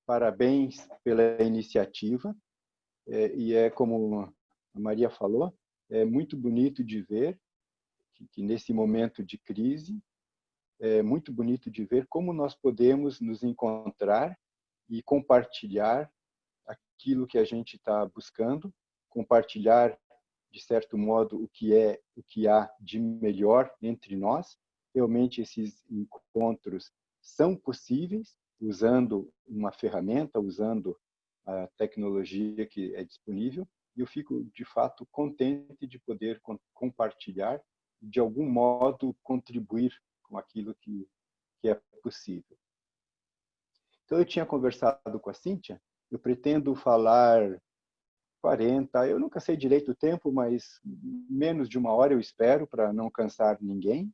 Parabéns pela iniciativa. E como a Maria falou, é muito bonito de ver que nesse momento de crise, é muito bonito de ver como nós podemos nos encontrar e compartilhar aquilo que a gente está buscando, compartilhar, de certo modo, o que há de melhor entre nós. Realmente, esses encontros são possíveis usando uma ferramenta, usando a tecnologia que é disponível, e eu fico, de fato, contente de poder compartilhar, de algum modo, contribuir com aquilo que é possível. Então, eu tinha conversado com a Cíntia, eu pretendo falar 40, eu nunca sei direito o tempo, mas menos de 1 hora eu espero, para não cansar ninguém.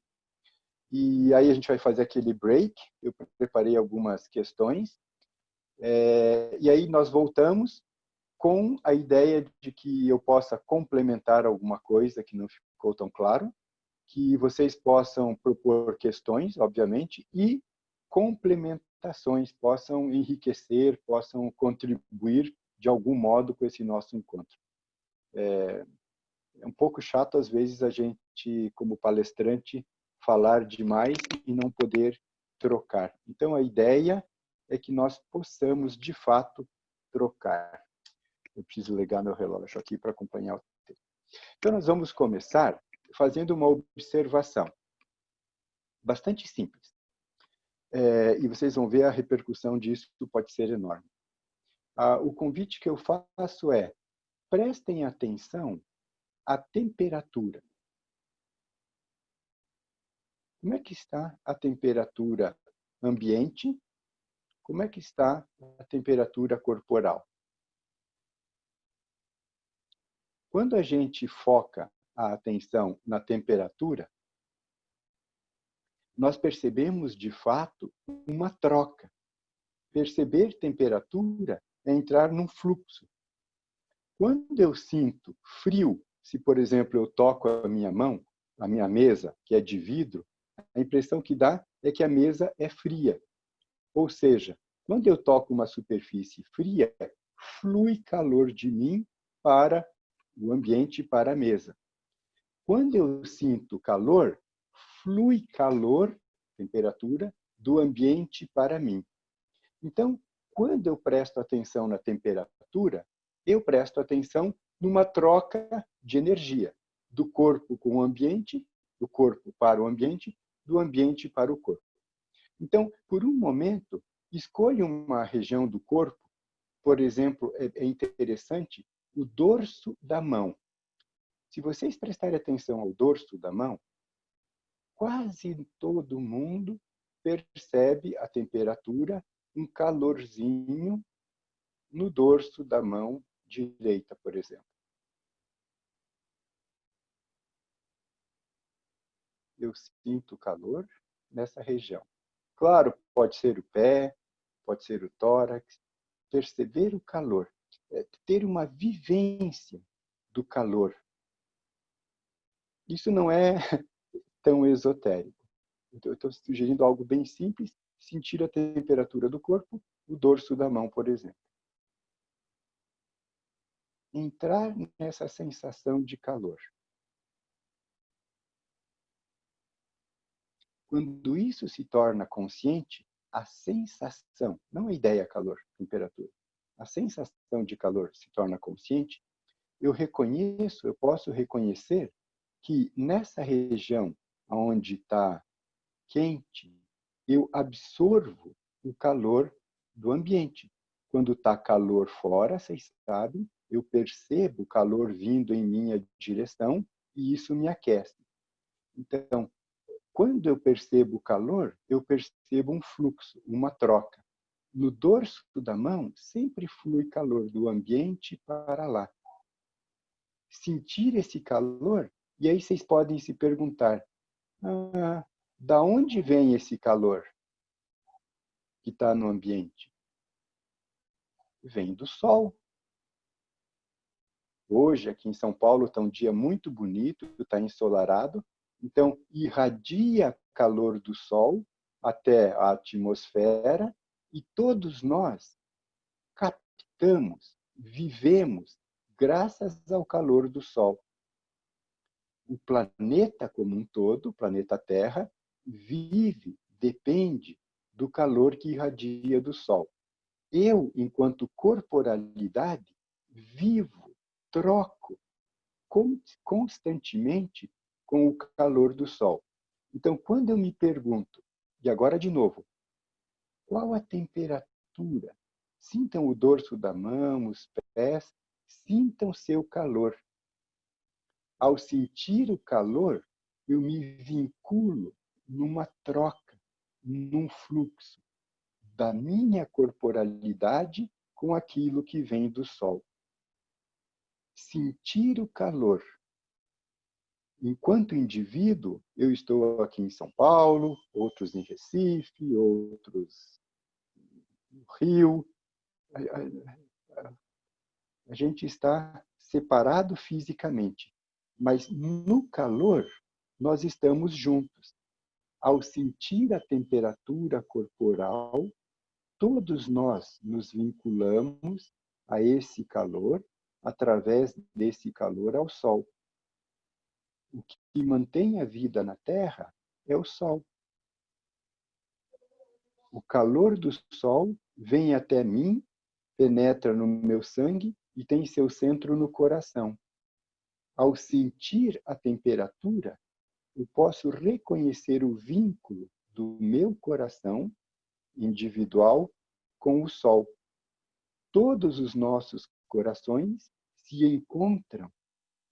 E aí a gente vai fazer aquele break, eu preparei algumas questões, e aí nós voltamos com a ideia de que eu possa complementar alguma coisa que não ficou tão claro, que vocês possam propor questões, obviamente, e complementações, possam enriquecer, possam contribuir de algum modo com esse nosso encontro. É um pouco chato, às vezes, a gente, como palestrante, falar demais e não poder trocar. Então, a ideia é que nós possamos, de fato, trocar. Eu preciso ligar meu relógio aqui para acompanhar o tempo. Então, nós vamos começar fazendo uma observação bastante simples. E vocês vão ver a repercussão disso, pode ser enorme. O convite que eu faço é: prestem atenção à temperatura. Como é que está a temperatura ambiente? Como é que está a temperatura corporal? Quando a gente foca a atenção na temperatura, nós percebemos, de fato, uma troca. Perceber temperatura é entrar num fluxo. Quando eu sinto frio, se, por exemplo, eu toco a minha mão, a minha mesa, que é de vidro, a impressão que dá é que a mesa é fria. Ou seja, quando eu toco uma superfície fria, flui calor de mim para o ambiente, para a mesa. Quando eu sinto calor, flui calor, temperatura, do ambiente para mim. Então, quando eu presto atenção na temperatura, eu presto atenção numa troca de energia, do corpo com o ambiente, do corpo para o ambiente, do ambiente para o corpo. Então, por um momento, escolha uma região do corpo, por exemplo, é interessante o dorso da mão. Se vocês prestarem atenção ao dorso da mão, quase todo mundo percebe a temperatura, um calorzinho no dorso da mão direita, por exemplo. Eu sinto calor nessa região. Claro, pode ser o pé, pode ser o tórax. Perceber o calor, ter uma vivência do calor. Isso não é tão esotérico. Eu estou sugerindo algo bem simples: sentir a temperatura do corpo, o dorso da mão, por exemplo. Entrar nessa sensação de calor. Quando isso se torna consciente, a sensação, não a ideia calor, temperatura, a sensação de calor se torna consciente, eu posso reconhecer que nessa região onde está quente, eu absorvo o calor do ambiente. Quando está calor fora, vocês sabem, eu percebo o calor vindo em minha direção e isso me aquece. Então, quando eu percebo o calor, eu percebo um fluxo, uma troca. No dorso da mão, sempre flui calor do ambiente para lá. Sentir esse calor, e aí vocês podem se perguntar: da onde vem esse calor que está no ambiente? Vem do sol. Hoje, aqui em São Paulo, está um dia muito bonito, está ensolarado, então irradia calor do sol até a atmosfera e todos nós habitamos, vivemos, graças ao calor do Sol. O planeta como um todo, o planeta Terra, vive, depende do calor que irradia do Sol. Eu, enquanto corporalidade, vivo, troco constantemente com o calor do Sol. Então, quando eu me pergunto, e agora de novo, qual a temperatura? Sintam o dorso da mão, os pés, sintam seu calor. Ao sentir o calor, eu me vinculo numa troca, num fluxo da minha corporalidade com aquilo que vem do Sol. Sentir o calor. Enquanto indivíduo, eu estou aqui em São Paulo, outros em Recife, outros no Rio. A gente está separado fisicamente, mas no calor nós estamos juntos. Ao sentir a temperatura corporal, todos nós nos vinculamos a esse calor, através desse calor ao Sol. O que mantém a vida na Terra é o Sol. O calor do Sol vem até mim, penetra no meu sangue e tem seu centro no coração. Ao sentir a temperatura, eu posso reconhecer o vínculo do meu coração individual com o Sol. Todos os nossos corações se encontram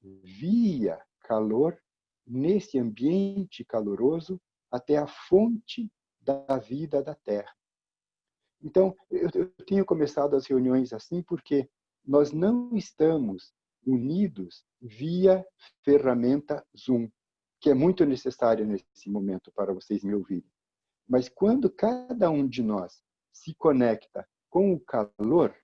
via calor nesse ambiente caloroso até a fonte da vida da Terra. Então, eu tenho começado as reuniões assim porque nós não estamos unidos via ferramenta Zoom, que é muito necessária nesse momento para vocês me ouvirem. Mas quando cada um de nós se conecta com o calor,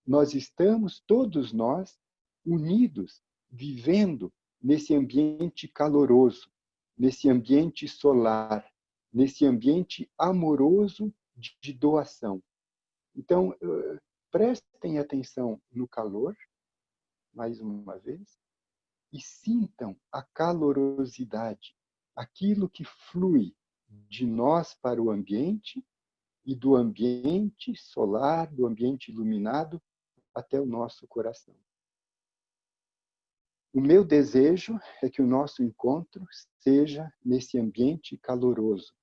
nós estamos, todos nós, unidos, vivendo nesse ambiente caloroso, nesse ambiente solar, nesse ambiente amoroso de doação. Então, prestem atenção no calor, mais uma vez, e sintam a calorosidade, aquilo que flui de nós para o ambiente e do ambiente solar, do ambiente iluminado, até o nosso coração. O meu desejo é que o nosso encontro seja nesse ambiente caloroso.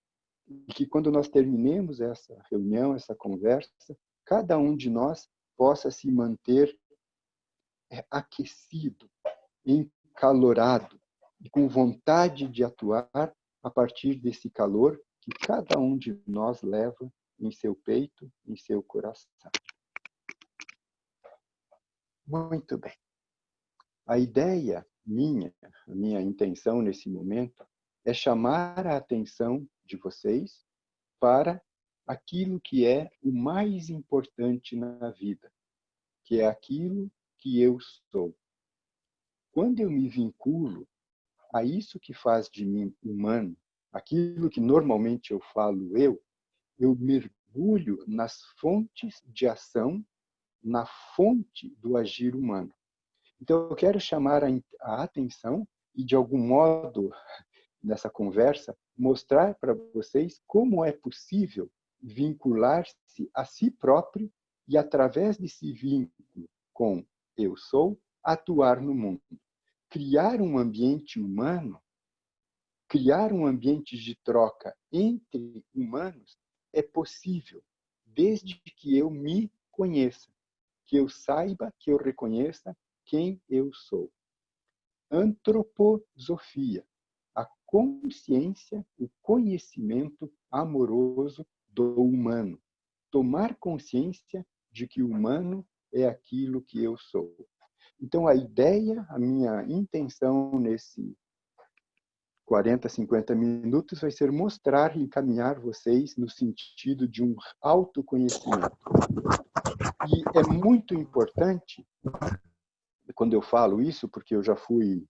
E que quando nós terminemos essa reunião, essa conversa, cada um de nós possa se manter aquecido, encalorado e com vontade de atuar a partir desse calor que cada um de nós leva em seu peito, em seu coração. Muito bem. A ideia minha, a minha intenção nesse momento é chamar a atenção de vocês para aquilo que é o mais importante na vida, que é aquilo que eu sou. Quando eu me vinculo a isso que faz de mim humano, aquilo que normalmente eu falo eu mergulho nas fontes de ação, na fonte do agir humano. Então, eu quero chamar a atenção e, de algum modo, nessa conversa, mostrar para vocês como é possível vincular-se a si próprio e, através desse vínculo com eu sou, atuar no mundo. Criar um ambiente humano, criar um ambiente de troca entre humanos é possível, desde que eu me conheça, que eu saiba, que eu reconheça quem eu sou. Antroposofia, a consciência, o conhecimento amoroso do humano. Tomar consciência de que o humano é aquilo que eu sou. Então, a ideia, a minha intenção nesse 40, 50 minutos vai ser mostrar e encaminhar vocês no sentido de um autoconhecimento. E é muito importante, quando eu falo isso, porque eu já fui...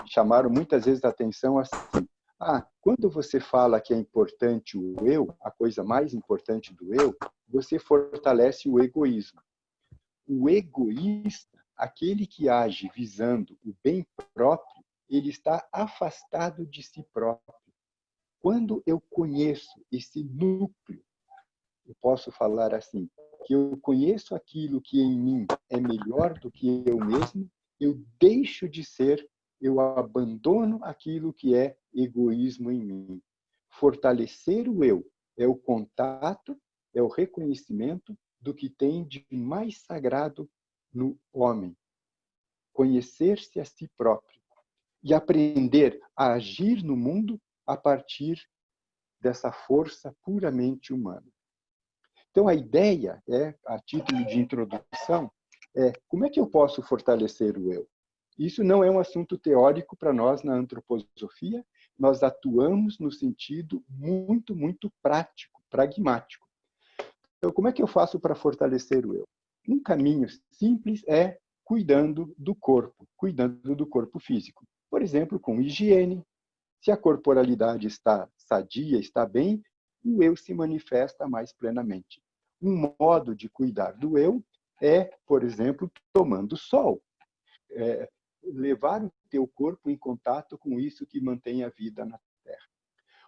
chamaram muitas vezes a atenção assim, Quando você fala que é importante o eu, a coisa mais importante do eu, você fortalece o egoísmo. O egoísta, aquele que age visando o bem próprio, ele está afastado de si próprio. Quando eu conheço esse núcleo, eu posso falar assim, que eu conheço aquilo que em mim é melhor do que eu mesmo, eu deixo de ser, eu abandono aquilo que é egoísmo em mim. Fortalecer o eu é o contato, é o reconhecimento do que tem de mais sagrado no homem. Conhecer-se a si próprio e aprender a agir no mundo a partir dessa força puramente humana. Então, a ideia, a título de introdução, como é que eu posso fortalecer o eu? Isso não é um assunto teórico para nós na antroposofia, nós atuamos no sentido muito, muito prático, pragmático. Então, como é que eu faço para fortalecer o eu? Um caminho simples é cuidando do corpo físico. Por exemplo, com higiene. Se a corporalidade está sadia, está bem, o eu se manifesta mais plenamente. Um modo de cuidar do eu é, por exemplo, tomando sol. Levar o teu corpo em contato com isso que mantém a vida na Terra.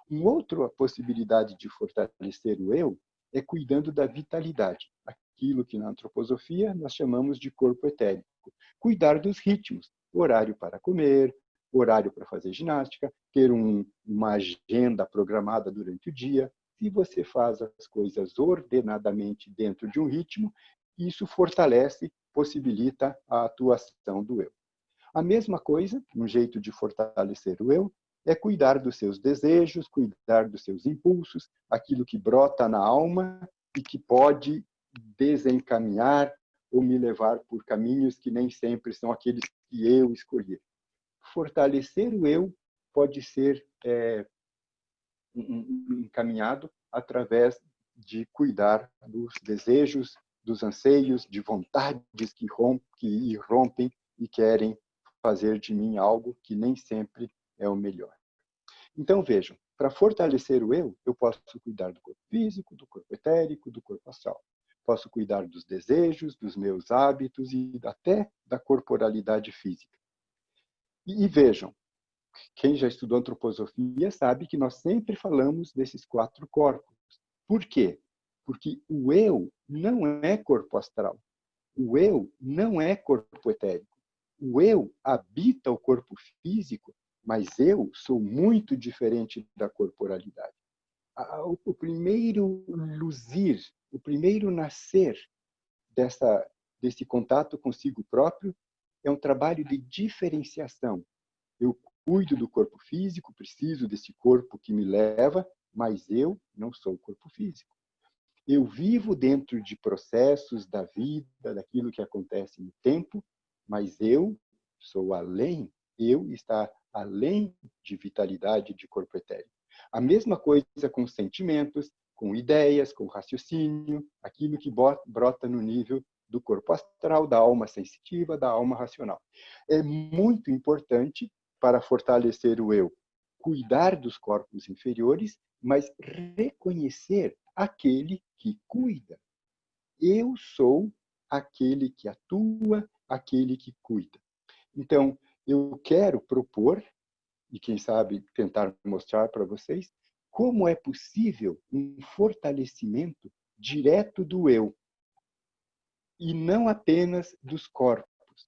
Uma outra possibilidade de fortalecer o eu é cuidando da vitalidade, aquilo que na antroposofia nós chamamos de corpo etérico. Cuidar dos ritmos, horário para comer, horário para fazer ginástica, ter uma agenda programada durante o dia. Se você faz as coisas ordenadamente dentro de um ritmo, isso fortalece, possibilita a atuação do eu. A mesma coisa, um jeito de fortalecer o eu, é cuidar dos seus desejos, cuidar dos seus impulsos, aquilo que brota na alma e que pode desencaminhar ou me levar por caminhos que nem sempre são aqueles que eu escolhi. Fortalecer o eu pode ser encaminhado através de cuidar dos desejos, dos anseios, de vontades que rompem e querem fazer de mim algo que nem sempre é o melhor. Então, vejam, para fortalecer o eu posso cuidar do corpo físico, do corpo etérico, do corpo astral. Posso cuidar dos desejos, dos meus hábitos e até da corporalidade física. E vejam, quem já estudou antroposofia sabe que nós sempre falamos desses 4 corpos. Por quê? Porque o eu não é corpo astral. O eu não é corpo etérico. O eu habita o corpo físico, mas eu sou muito diferente da corporalidade. O primeiro luzir, o primeiro nascer desse contato consigo próprio é um trabalho de diferenciação. Eu cuido do corpo físico, preciso desse corpo que me leva, mas eu não sou o corpo físico. Eu vivo dentro de processos da vida, daquilo que acontece no tempo, mas eu sou além, eu está além de vitalidade de corpo etéreo. A mesma coisa com sentimentos, com ideias, com raciocínio, aquilo que brota no nível do corpo astral, da alma sensitiva, da alma racional. É muito importante para fortalecer o eu, cuidar dos corpos inferiores, mas reconhecer aquele que cuida. Eu sou aquele que atua, aquele que cuida. Então, eu quero propor, e quem sabe tentar mostrar para vocês, como é possível um fortalecimento direto do eu, e não apenas dos corpos.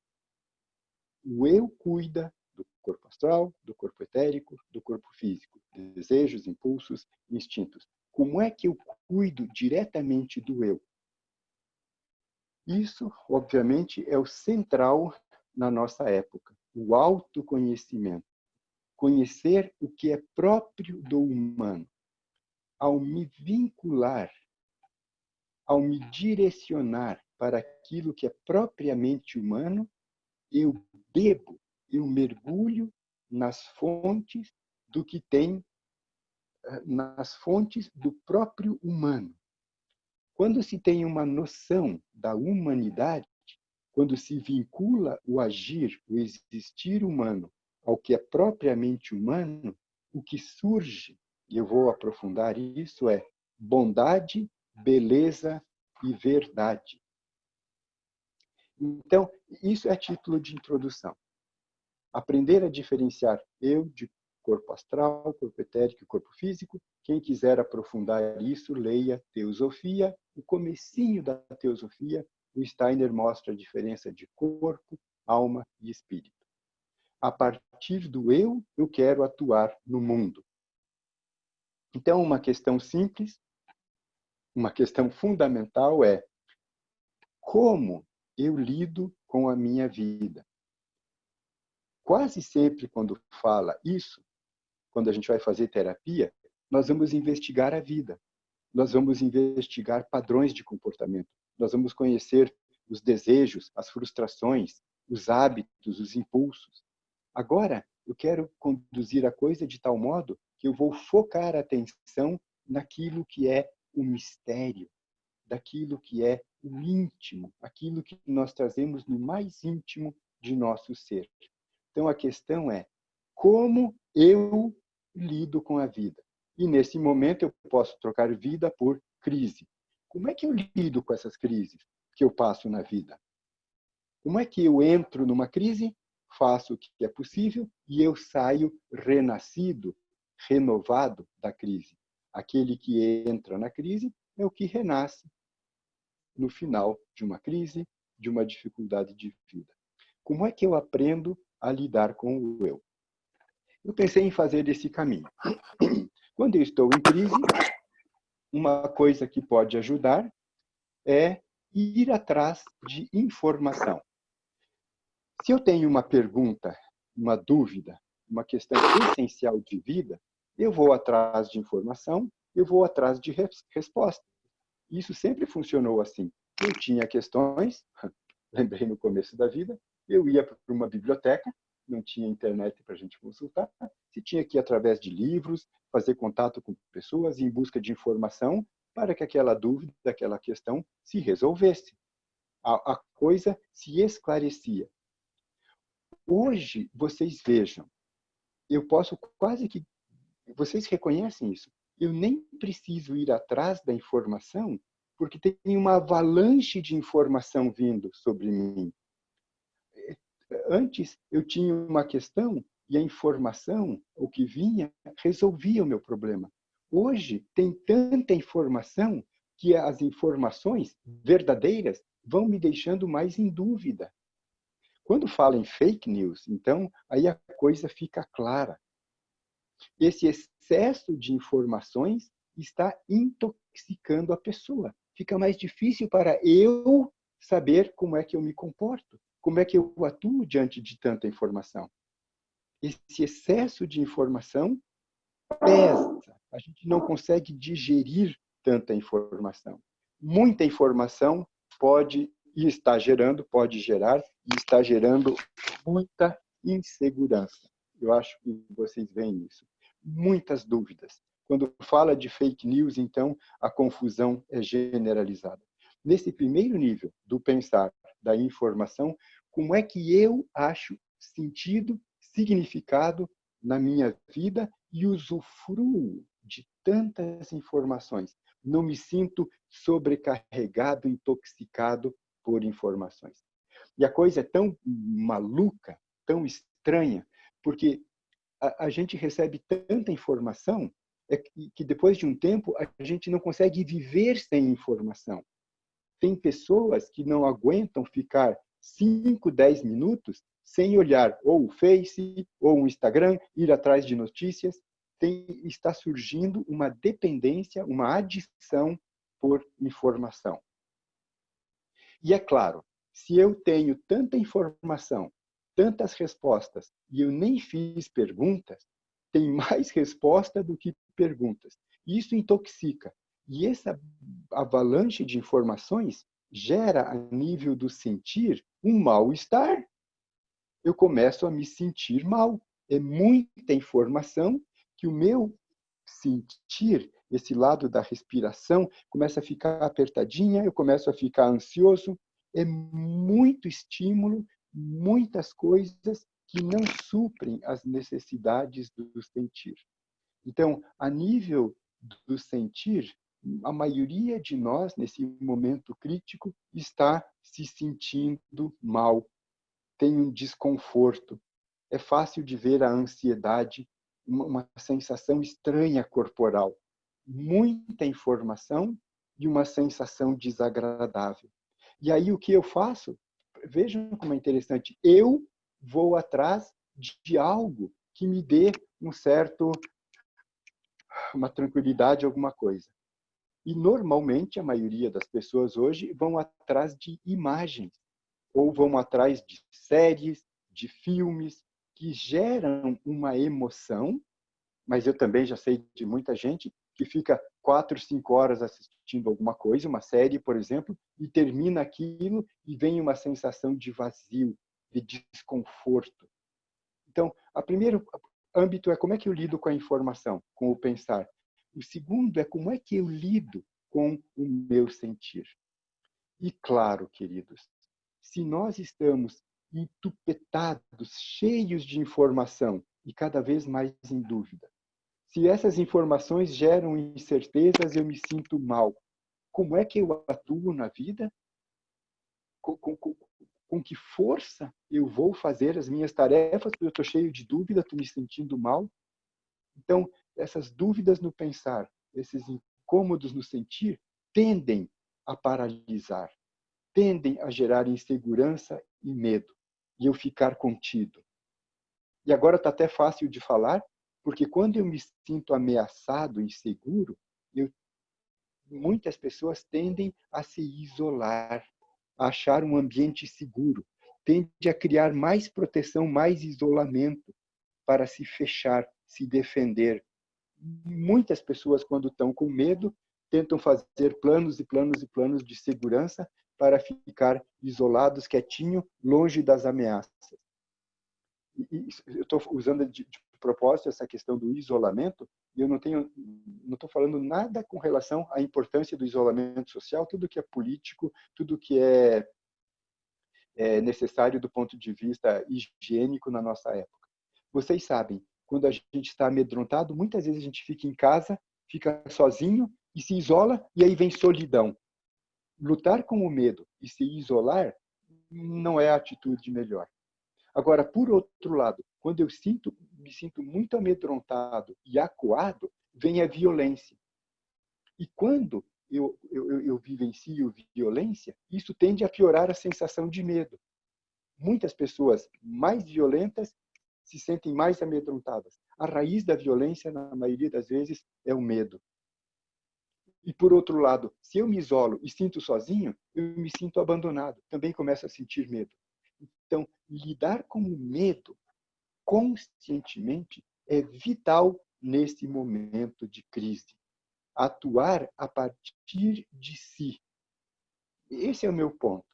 O eu cuida do corpo astral, do corpo etérico, do corpo físico, desejos, impulsos, instintos. Como é que eu cuido diretamente do eu? Isso, obviamente, é o central na nossa época, o autoconhecimento. Conhecer o que é próprio do humano. Ao me vincular, ao me direcionar para aquilo que é propriamente humano, eu eu mergulho nas fontes do que tem, nas fontes do próprio humano. Quando se tem uma noção da humanidade, quando se vincula o agir, o existir humano ao que é propriamente humano, o o que surge, e eu vou aprofundar isso, é bondade, beleza e verdade. Então, isso é título de introdução. Aprender a diferenciar eu de corpo astral, corpo etérico e corpo físico. Quem quiser aprofundar isso, leia Teosofia. O comecinho da Teosofia, o Steiner mostra a diferença de corpo, alma e espírito. A partir do eu quero atuar no mundo. Então, uma questão simples, uma questão fundamental é como eu lido com a minha vida. Quase sempre, quando fala isso, quando a gente vai fazer terapia, nós vamos investigar a vida. Nós vamos investigar padrões de comportamento. Nós vamos conhecer os desejos, as frustrações, os hábitos, os impulsos. Agora, eu quero conduzir a coisa de tal modo que eu vou focar a atenção naquilo que é o mistério, daquilo que é o íntimo, aquilo que nós trazemos no mais íntimo de nosso ser. Então, a questão é como eu lido com a vida. E, nesse momento, eu posso trocar vida por crise. Como é que eu lido com essas crises que eu passo na vida? Como é que eu entro numa crise, faço o que é possível e eu saio renascido, renovado da crise? Aquele que entra na crise é o que renasce no final de uma crise, de uma dificuldade de vida. Como é que eu aprendo a lidar com o eu? Eu pensei em fazer esse caminho. Quando eu estou em crise, uma coisa que pode ajudar é ir atrás de informação. Se eu tenho uma pergunta, uma dúvida, uma questão essencial de vida, eu vou atrás de informação, eu vou atrás de resposta. Isso sempre funcionou assim. Eu tinha questões, lembrei no começo da vida, eu ia para uma biblioteca, não tinha internet para a gente consultar, se tinha que ir através de livros, fazer contato com pessoas em busca de informação para que aquela dúvida, aquela questão se resolvesse. A coisa se esclarecia. Hoje, vocês vejam, eu posso quase que... Vocês reconhecem isso? Eu nem preciso ir atrás da informação, porque tem uma avalanche de informação vindo sobre mim. Antes, eu tinha uma questão e a informação, o que vinha, resolvia o meu problema. Hoje, tem tanta informação que as informações verdadeiras vão me deixando mais em dúvida. Quando fala em fake news, então, aí a coisa fica clara. Esse excesso de informações está intoxicando a pessoa. Fica mais difícil para eu saber como é que eu me comporto, como é que eu atuo diante de tanta informação. Esse excesso de informação pesa. A gente não consegue digerir tanta informação. Muita informação pode e está gerando, pode gerar e está gerando muita insegurança. Eu acho que vocês veem isso. Muitas dúvidas. Quando fala de fake news, então, a confusão é generalizada. Nesse primeiro nível do pensar, da informação, como é que eu acho sentido, significado na minha vida e usufruo de tantas informações? Não me sinto sobrecarregado, intoxicado por informações. E a coisa é tão maluca, tão estranha, porque a gente recebe tanta informação que depois de um tempo a gente não consegue viver sem informação. Tem pessoas que não aguentam ficar 5, 10 minutos sem olhar ou o Face, ou o Instagram, ir atrás de notícias. Está surgindo uma dependência, uma adição por informação. E é claro, se eu tenho tanta informação, tantas respostas, e eu nem fiz perguntas, tem mais resposta do que perguntas. Isso intoxica. E essa avalanche de informações gera, a nível do sentir, um mal-estar. Eu começo a me sentir mal. É muita informação que o meu sentir, esse lado da respiração, começa a ficar apertadinha, eu começo a ficar ansioso. É muito estímulo, muitas coisas que não suprem as necessidades do sentir. Então, a nível do sentir, a maioria de nós, nesse momento crítico, está se sentindo mal, tem um desconforto. É fácil de ver a ansiedade, uma sensação estranha corporal, muita informação e uma sensação desagradável. E aí o que eu faço? Vejam como é interessante. Eu vou atrás de algo que me dê uma tranquilidade, alguma coisa. E normalmente a maioria das pessoas hoje vão atrás de imagens ou vão atrás de séries, de filmes que geram uma emoção, mas eu também já sei de muita gente que fica 4, 5 horas assistindo alguma coisa, uma série, por exemplo, e termina aquilo e vem uma sensação de vazio, de desconforto. Então, o primeiro âmbito é como é que eu lido com a informação, com o pensar. O segundo é como é que eu lido com o meu sentir. E claro, queridos, se nós estamos entupetados, cheios de informação e cada vez mais em dúvida, se essas informações geram incertezas, eu me sinto mal. Como é que eu atuo na vida? Com que força eu vou fazer as minhas tarefas? Porque eu estou cheio de dúvida, estou me sentindo mal. Então, essas dúvidas no pensar, esses incômodos no sentir, tendem a paralisar, tendem a gerar insegurança e medo, e eu ficar contido. E agora está até fácil de falar, porque quando eu me sinto ameaçado, inseguro, muitas pessoas tendem a se isolar, a achar um ambiente seguro, tende a criar mais proteção, mais isolamento para se fechar, se defender. Muitas pessoas, quando estão com medo, tentam fazer planos e planos e planos de segurança para ficar isolados, quietinho, longe das ameaças. Eu estou usando de propósito essa questão do isolamento, e eu não estou falando nada com relação à importância do isolamento social, tudo que é político, tudo que é necessário do ponto de vista higiênico na nossa época. Vocês sabem, quando a gente está amedrontado, muitas vezes a gente fica em casa, fica sozinho e se isola, e aí vem solidão. Lutar com o medo e se isolar não é a atitude melhor. Agora, por outro lado, quando eu me sinto muito amedrontado e acuado, vem a violência. E quando eu vivencio violência, isso tende a piorar a sensação de medo. Muitas pessoas mais violentas se sentem mais amedrontadas. A raiz da violência, na maioria das vezes, é o medo. E, por outro lado, se eu me isolo e sinto sozinho, eu me sinto abandonado. Também começo a sentir medo. Então, lidar com o medo conscientemente é vital nesse momento de crise. Atuar a partir de si. Esse é o meu ponto.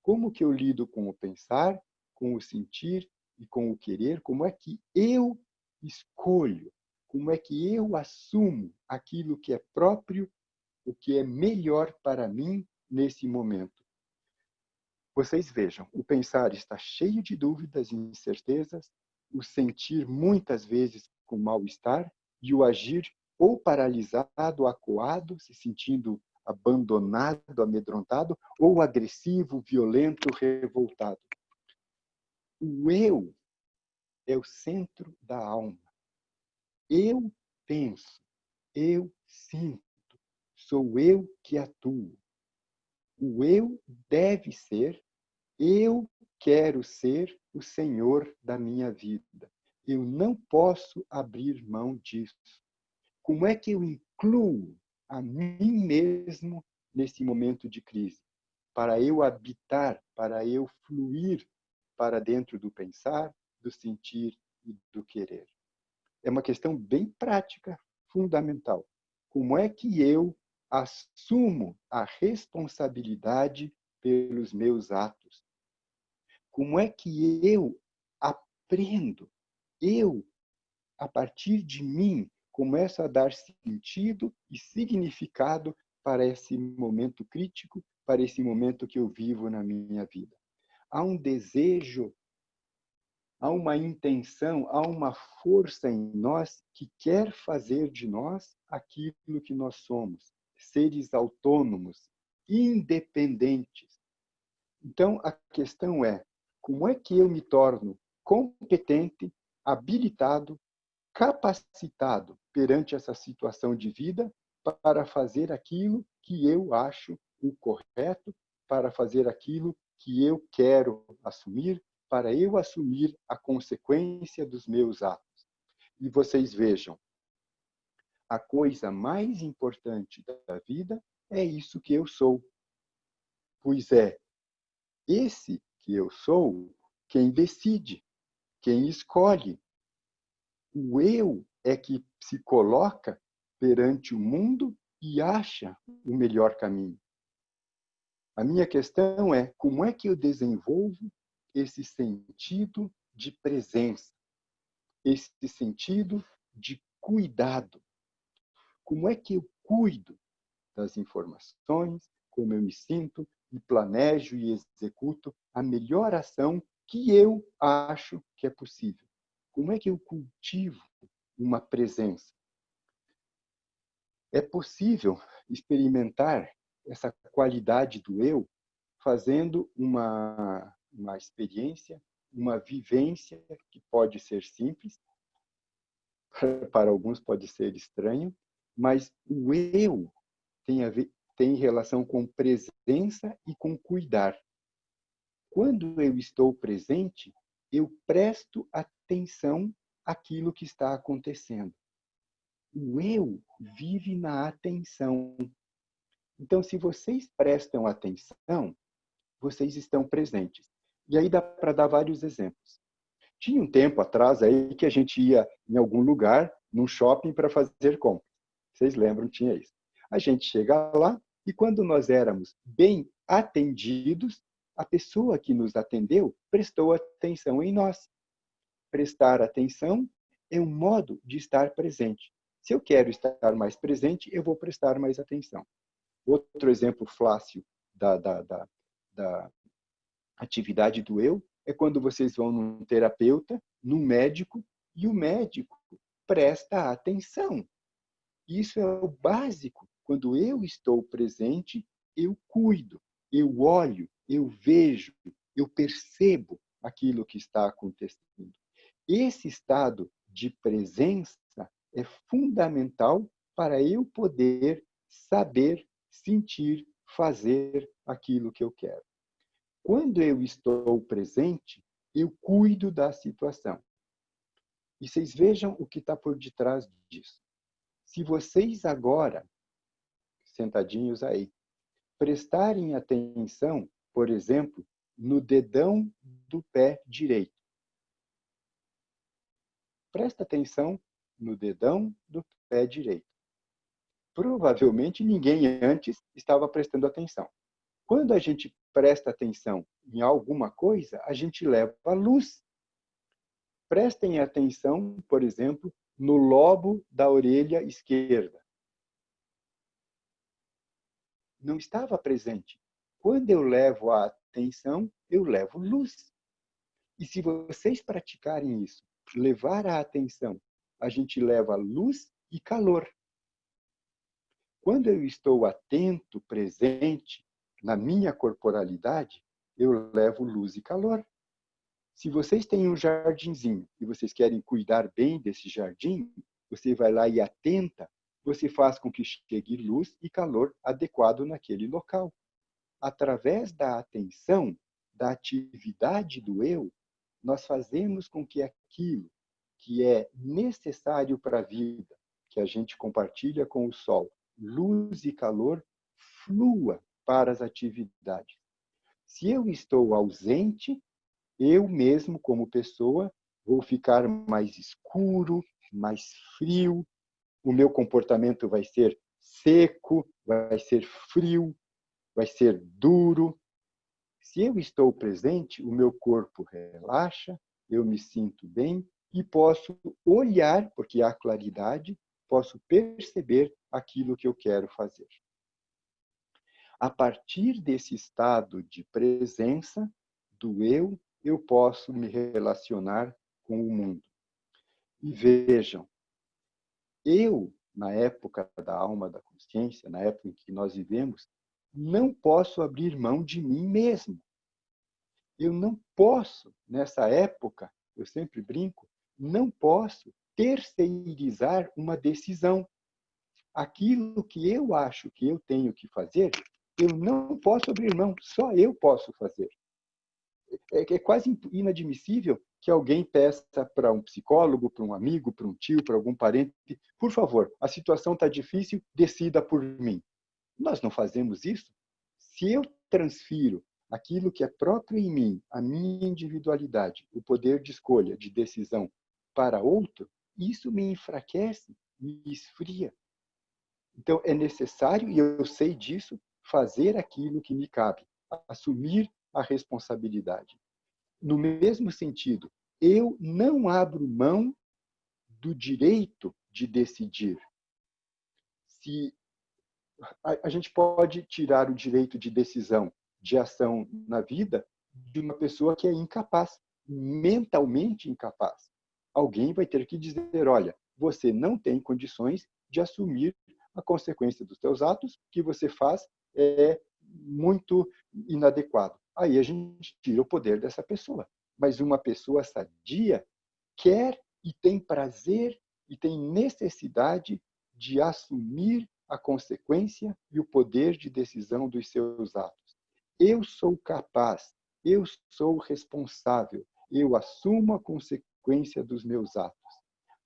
Como que eu lido com o pensar, com o sentir e com o querer? Como é que eu escolho? Como é que eu assumo aquilo que é próprio, o que é melhor para mim nesse momento? Vocês vejam, o pensar está cheio de dúvidas e incertezas, o sentir muitas vezes com mal-estar e o agir ou paralisado, acuado, se sentindo abandonado, amedrontado, ou agressivo, violento, revoltado. O eu é o centro da alma. Eu penso, eu sinto, sou eu que atuo. O eu deve ser, eu quero ser o Senhor da minha vida. Eu não posso abrir mão disso. Como é que eu incluo a mim mesmo nesse momento de crise? Para eu habitar, para eu fluir para dentro do pensar, do sentir e do querer. É uma questão bem prática, fundamental. Como é que eu assumo a responsabilidade pelos meus atos? Como é que eu aprendo? Eu, a partir de mim, começo a dar sentido e significado para esse momento crítico, para esse momento que eu vivo na minha vida. Há um desejo, há uma intenção, há uma força em nós que quer fazer de nós aquilo que nós somos, seres autônomos, independentes. Então, a questão é, como é que eu me torno competente, habilitado, capacitado perante essa situação de vida para fazer aquilo que eu acho o correto, para fazer aquilo que eu quero assumir, para eu assumir a consequência dos meus atos. E vocês vejam, a coisa mais importante da vida é isso que eu sou. Pois é esse que eu sou quem decide, quem escolhe. O eu é que se coloca perante o mundo e acha o melhor caminho. A minha questão é como é que eu desenvolvo esse sentido de presença, esse sentido de cuidado. Como é que eu cuido das informações, como eu me sinto e planejo e executo a melhor ação que eu acho que é possível? Como é que eu cultivo uma presença? É possível experimentar essa qualidade do eu fazendo uma experiência, uma vivência que pode ser simples, para alguns pode ser estranho, mas o eu tem relação com presença e com cuidar. Quando eu estou presente, eu presto atenção àquilo que está acontecendo. O eu vive na atenção. Então, se vocês prestam atenção, vocês estão presentes. E aí dá para dar vários exemplos. Tinha um tempo atrás aí que a gente ia em algum lugar, num shopping, para fazer compras. Vocês lembram, tinha isso. A gente chega lá e quando nós éramos bem atendidos, a pessoa que nos atendeu prestou atenção em nós. Prestar atenção é um modo de estar presente. Se eu quero estar mais presente, eu vou prestar mais atenção. Outro exemplo fácil da atividade do eu é quando vocês vão num terapeuta, num médico, e o médico presta atenção. Isso é o básico. Quando eu estou presente, eu cuido, eu olho, eu vejo, eu percebo aquilo que está acontecendo. Esse estado de presença é fundamental para eu poder saber, sentir, fazer aquilo que eu quero. Quando eu estou presente, eu cuido da situação. E vocês vejam o que está por detrás disso. Se vocês agora, sentadinhos aí, prestarem atenção, por exemplo, no dedão do pé direito. Presta atenção no dedão do pé direito. Provavelmente ninguém antes estava prestando atenção. Quando a gente presta atenção em alguma coisa, a gente leva a luz. Prestem atenção, por exemplo, no lobo da orelha esquerda. Não estava presente. Quando eu levo a atenção, eu levo luz. E se vocês praticarem isso, levar a atenção, a gente leva luz e calor. Quando eu estou atento, presente na minha corporalidade, eu levo luz e calor. Se vocês têm um jardinzinho e vocês querem cuidar bem desse jardim, você vai lá e atenta, você faz com que chegue luz e calor adequado naquele local. Através da atenção, da atividade do eu, nós fazemos com que aquilo que é necessário para a vida, que a gente compartilha com o sol, luz e calor, flua para as atividades. Se eu estou ausente, eu mesmo, como pessoa, vou ficar mais escuro, mais frio, o meu comportamento vai ser seco, vai ser frio, vai ser duro. Se eu estou presente, o meu corpo relaxa, eu me sinto bem e posso olhar, porque há claridade, posso perceber aquilo que eu quero fazer. A partir desse estado de presença do eu, eu posso me relacionar com o mundo. E vejam, eu, na época da alma da consciência, na época em que nós vivemos, não posso abrir mão de mim mesmo. Eu não posso, nessa época, eu sempre brinco, não posso terceirizar uma decisão. Aquilo que eu acho que eu tenho que fazer, eu não posso abrir mão, só eu posso fazer. É quase inadmissível que alguém peça para um psicólogo, para um amigo, para um tio, para algum parente, por favor, a situação está difícil, decida por mim. Nós não fazemos isso. Se eu transfiro aquilo que é próprio em mim, a minha individualidade, o poder de escolha, de decisão, para outro, isso me enfraquece, me esfria. Então, é necessário, e eu sei disso, fazer aquilo que me cabe, assumir a responsabilidade. No mesmo sentido, eu não abro mão do direito de decidir. Se a gente pode tirar o direito de decisão, de ação na vida, de uma pessoa que é incapaz, mentalmente incapaz. Alguém vai ter que dizer, olha, você não tem condições de assumir a consequência dos seus atos, o que você faz é muito inadequado. Aí a gente tira o poder dessa pessoa. Mas uma pessoa sadia quer e tem prazer e tem necessidade de assumir a consequência e o poder de decisão dos seus atos. Eu sou capaz, eu sou responsável, eu assumo a consequência dos meus atos.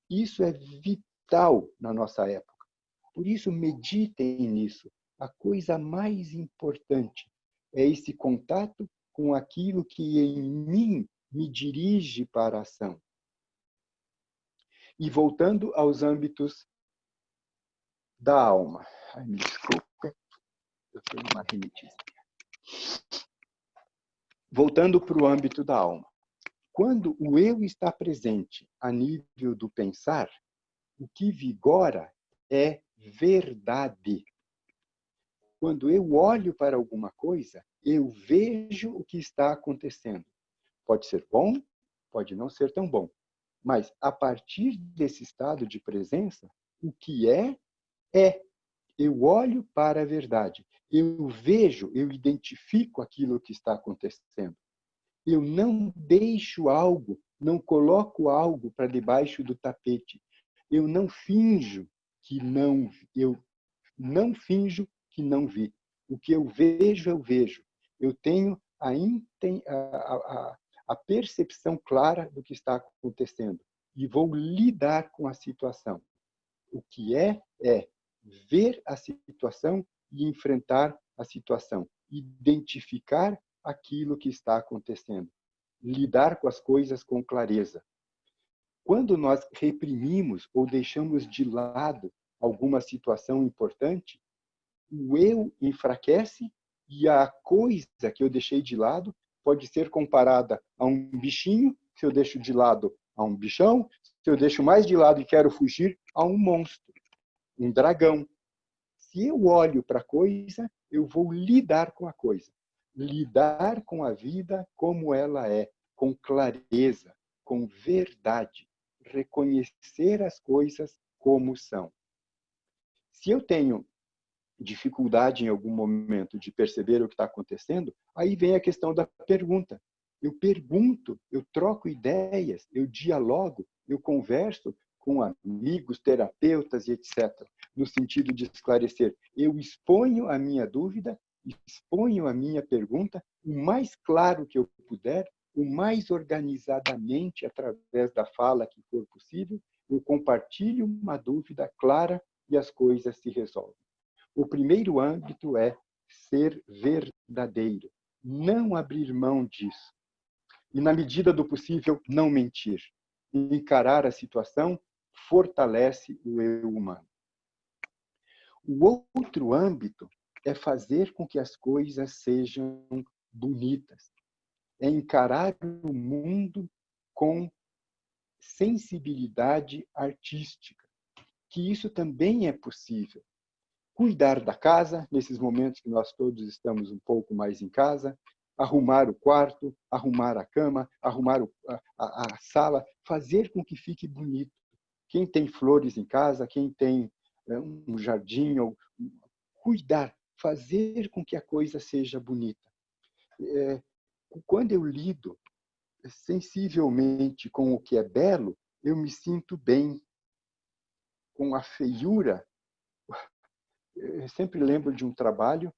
Isso é vital na nossa época. Por isso, meditem nisso. A coisa mais importante é esse contato com aquilo que em mim me dirige para a ação. E voltando aos âmbitos da alma. Ai, me desculpa, eu tenho uma rinite. Voltando para o âmbito da alma. Quando o eu está presente a nível do pensar, o que vigora é verdade. Quando eu olho para alguma coisa, eu vejo o que está acontecendo. Pode ser bom, pode não ser tão bom. Mas, a partir desse estado de presença, o que é. Eu olho para a verdade. Eu vejo, eu identifico aquilo que está acontecendo. Eu não deixo algo, não coloco algo para debaixo do tapete. Eu não finjo que não, eu não finjo que não vi. O que eu vejo, eu vejo. Eu tenho a percepção clara do que está acontecendo e vou lidar com a situação. O que é ver a situação e enfrentar a situação, identificar aquilo que está acontecendo, lidar com as coisas com clareza. Quando nós reprimimos ou deixamos de lado alguma situação importante, o eu enfraquece e a coisa que eu deixei de lado pode ser comparada a um bichinho, se eu deixo de lado a um bichão, se eu deixo mais de lado e quero fugir, a um monstro, um dragão. Se eu olho para a coisa, eu vou lidar com a coisa. Lidar com a vida como ela é, com clareza, com verdade. Reconhecer as coisas como são. Se eu tenho dificuldade em algum momento de perceber o que está acontecendo, aí vem a questão da pergunta. Eu pergunto, eu troco ideias, eu dialogo, eu converso com amigos, terapeutas e etc., no sentido de esclarecer. Eu exponho a minha dúvida, exponho a minha pergunta o mais claro que eu puder, o mais organizadamente, através da fala que for possível, eu compartilho uma dúvida clara e as coisas se resolvem. O primeiro âmbito é ser verdadeiro, não abrir mão disso. E, na medida do possível, não mentir. Encarar a situação fortalece o eu humano. O outro âmbito é fazer com que as coisas sejam bonitas. É encarar o mundo com sensibilidade artística, que isso também é possível. Cuidar da casa, nesses momentos que nós todos estamos um pouco mais em casa, arrumar o quarto, arrumar a cama, arrumar a sala, fazer com que fique bonito. Quem tem flores em casa, quem tem um jardim, ou cuidar, fazer com que a coisa seja bonita. Quando eu lido sensivelmente com o que é belo, eu me sinto bem. Com a feiura, eu sempre lembro de um trabalho,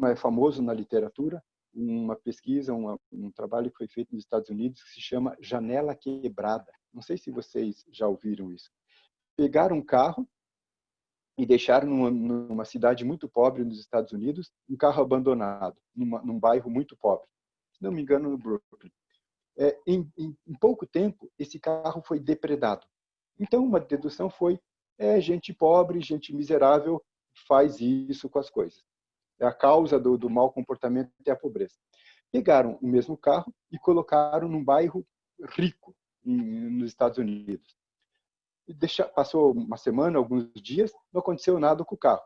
é famoso na literatura, uma pesquisa, um trabalho que foi feito nos Estados Unidos, que se chama Janela Quebrada. Não sei se vocês já ouviram isso. Pegaram um carro e deixaram numa cidade muito pobre nos Estados Unidos, um carro abandonado, num bairro muito pobre. Se não me engano, no Brooklyn. Em pouco tempo, esse carro foi depredado. Então, uma dedução foi, gente pobre, gente miserável faz isso com as coisas. A causa do mau comportamento é a pobreza. Pegaram o mesmo carro e colocaram num bairro rico nos Estados Unidos. Passou uma semana, alguns dias, não aconteceu nada com o carro.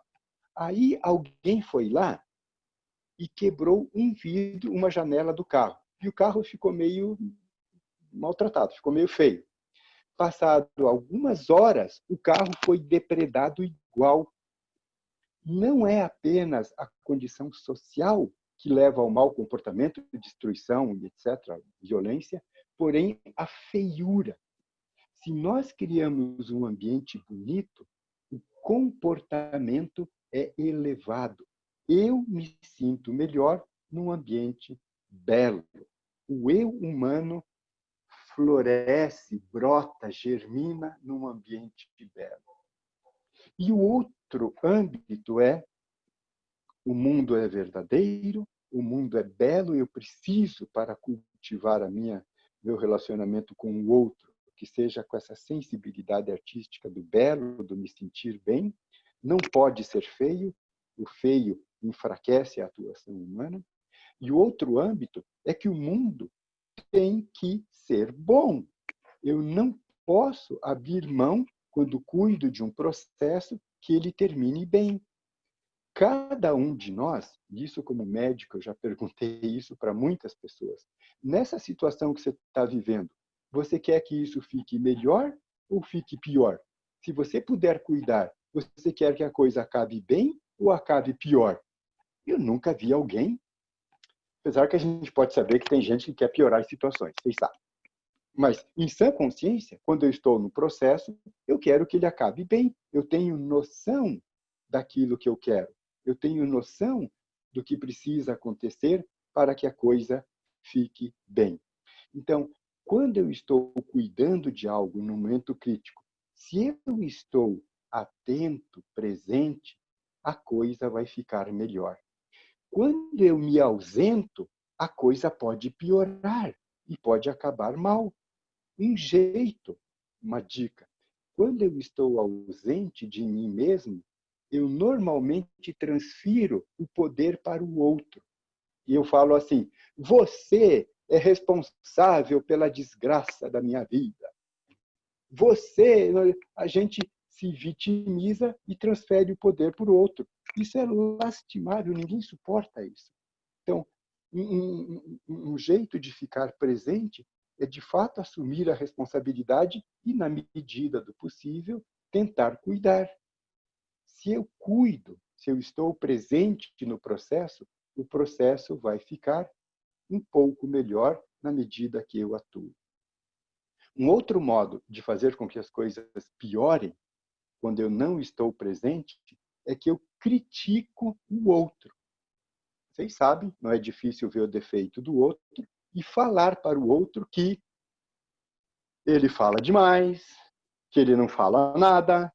Aí alguém foi lá e quebrou um vidro, uma janela do carro. E o carro ficou meio maltratado, ficou meio feio. Passado algumas horas, o carro foi depredado igual. Não é apenas a condição social que leva ao mau comportamento, destruição, etc., violência, porém a feiura. Se nós criamos um ambiente bonito, o comportamento é elevado. Eu me sinto melhor num ambiente belo. O eu humano floresce, brota, germina num ambiente belo. E o outro âmbito é: o mundo é verdadeiro, o mundo é belo, eu preciso, para cultivar meu relacionamento com o outro, que seja com essa sensibilidade artística do belo, do me sentir bem. Não pode ser feio, o feio enfraquece a atuação humana. E o outro âmbito é que o mundo tem que ser bom. Eu não posso abrir mão, quando cuido de um processo, que ele termine bem. Cada um de nós, isso como médico, eu já perguntei isso para muitas pessoas, nessa situação que você está vivendo, você quer que isso fique melhor ou fique pior? Se você puder cuidar, você quer que a coisa acabe bem ou acabe pior? Eu nunca vi alguém, apesar que a gente pode saber que tem gente que quer piorar as situações, vocês sabem. Mas, em sã consciência, quando eu estou no processo, eu quero que ele acabe bem. Eu tenho noção daquilo que eu quero. Eu tenho noção do que precisa acontecer para que a coisa fique bem. Então, quando eu estou cuidando de algo no momento crítico, se eu estou atento, presente, a coisa vai ficar melhor. Quando eu me ausento, a coisa pode piorar e pode acabar mal. Um jeito, uma dica: quando eu estou ausente de mim mesmo, eu normalmente transfiro o poder para o outro. E eu falo assim: você é responsável pela desgraça da minha vida. A gente se vitimiza e transfere o poder para o outro. Isso é lastimável, ninguém suporta isso. Então, um jeito de ficar presente é, de fato, assumir a responsabilidade e, na medida do possível, tentar cuidar. Se eu cuido, se eu estou presente no processo, o processo vai ficar um pouco melhor na medida que eu atuo. Um outro modo de fazer com que as coisas piorem, quando eu não estou presente, é que eu critico o outro. Vocês sabem, não é difícil ver o defeito do outro e falar para o outro que ele fala demais, que ele não fala nada,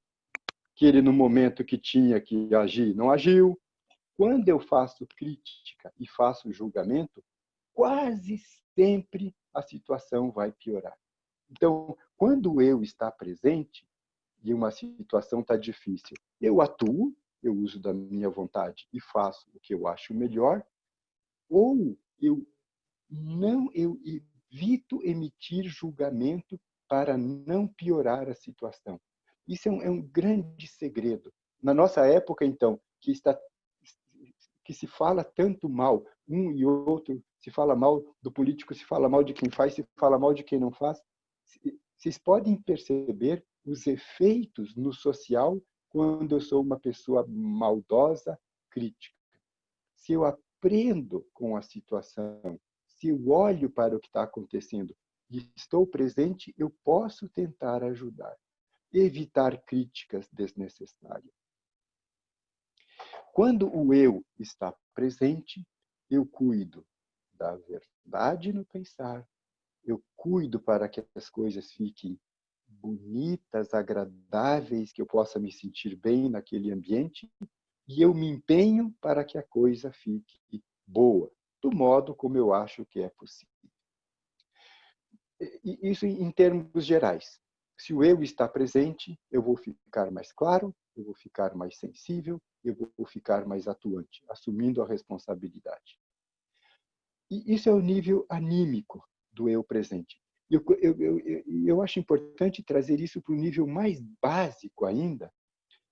que ele, no momento que tinha que agir, não agiu. Quando eu faço crítica e faço julgamento, quase sempre a situação vai piorar. Então, quando eu está presente e uma situação está difícil, eu atuo, eu uso da minha vontade e faço o que eu acho melhor, ou eu evito emitir julgamento para não piorar a situação. Isso é um grande segredo. Na nossa época, então, que que se fala tanto mal, um e outro, se fala mal do político, se fala mal de quem faz, se fala mal de quem não faz. Vocês podem perceber os efeitos no social quando eu sou uma pessoa maldosa, crítica. Se eu aprendo com a situação, se eu olho para o que está acontecendo e estou presente, eu posso tentar ajudar, evitar críticas desnecessárias. Quando o eu está presente, eu cuido da verdade no pensar, eu cuido para que as coisas fiquem bonitas, agradáveis, que eu possa me sentir bem naquele ambiente, e eu me empenho para que a coisa fique boa, do modo como eu acho que é possível. Isso em termos gerais. Se o eu está presente, eu vou ficar mais claro, eu vou ficar mais sensível, eu vou ficar mais atuante, assumindo a responsabilidade. E isso é o nível anímico do eu presente. Eu acho importante trazer isso para o nível mais básico ainda,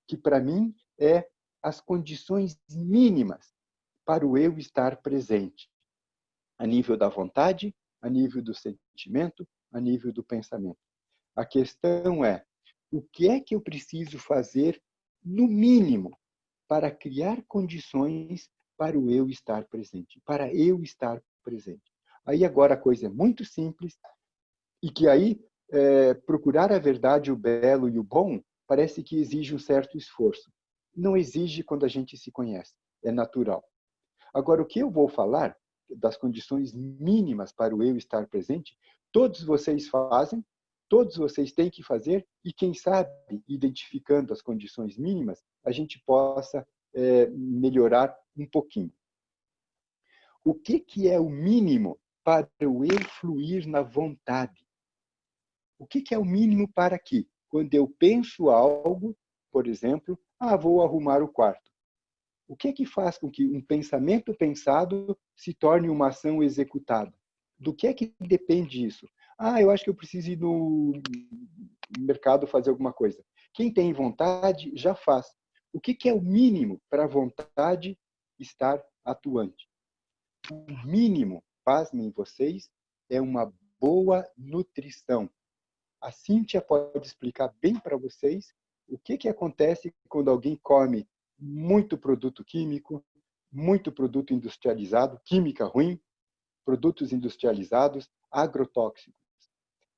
que para mim é as condições mínimas para o eu estar presente, a nível da vontade, a nível do sentimento, a nível do pensamento. A questão é, o que é que eu preciso fazer, no mínimo, para criar condições para o eu estar presente, para eu estar presente. Aí agora a coisa é muito simples e que aí procurar a verdade, o belo e o bom parece que exige um certo esforço. Não exige quando a gente se conhece, é natural. Agora, o que eu vou falar das condições mínimas para o eu estar presente, todos vocês fazem, todos vocês têm que fazer, e quem sabe, identificando as condições mínimas, a gente possa melhorar um pouquinho. O que é o mínimo para o eu fluir na vontade? O que é o mínimo para que, quando eu penso algo, por exemplo, vou arrumar o quarto. O que faz com que um pensamento pensado se torne uma ação executada? Do que é que depende isso? Eu acho que eu preciso ir no mercado fazer alguma coisa. Quem tem vontade já faz. O que é o mínimo para a vontade estar atuante? O mínimo, pasmem vocês, é uma boa nutrição. A Cíntia pode explicar bem para vocês o que acontece quando alguém come muito produto químico, muito produto industrializado, química ruim, produtos industrializados, agrotóxicos.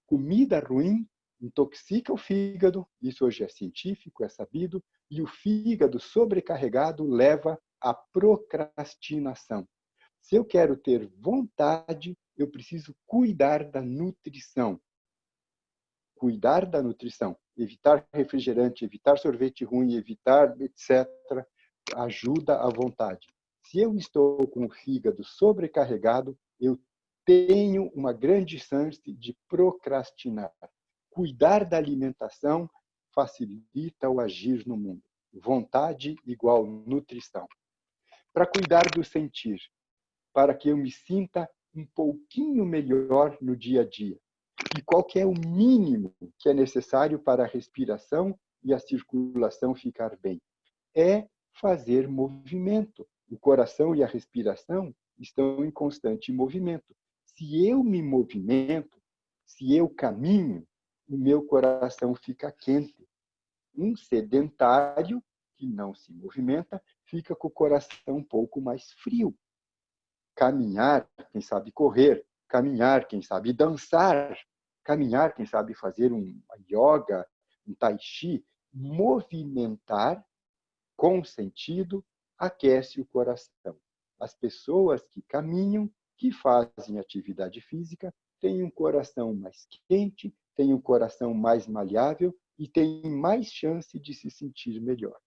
Comida ruim intoxica o fígado, isso hoje é científico, é sabido, e o fígado sobrecarregado leva à procrastinação. Se eu quero ter vontade, eu preciso cuidar da nutrição. Cuidar da nutrição, evitar refrigerante, evitar sorvete ruim, evitar etc., ajuda à vontade. Se eu estou com o fígado sobrecarregado, eu tenho uma grande chance de procrastinar. Cuidar da alimentação facilita o agir no mundo. Vontade igual nutrição. Para cuidar do sentir, para que eu me sinta um pouquinho melhor no dia a dia. E qual que é o mínimo que é necessário para a respiração e a circulação ficar bem? É fazer movimento. O coração e a respiração estão em constante movimento. Se eu me movimento, se eu caminho, o meu coração fica quente. Um sedentário que não se movimenta fica com o coração um pouco mais frio. Caminhar, quem sabe correr, caminhar, quem sabe dançar, caminhar, quem sabe fazer um yoga, um tai chi, movimentar com sentido aquece o coração. As pessoas que caminham, que fazem atividade física, têm um coração mais quente, têm um coração mais maleável e têm mais chance de se sentir melhor.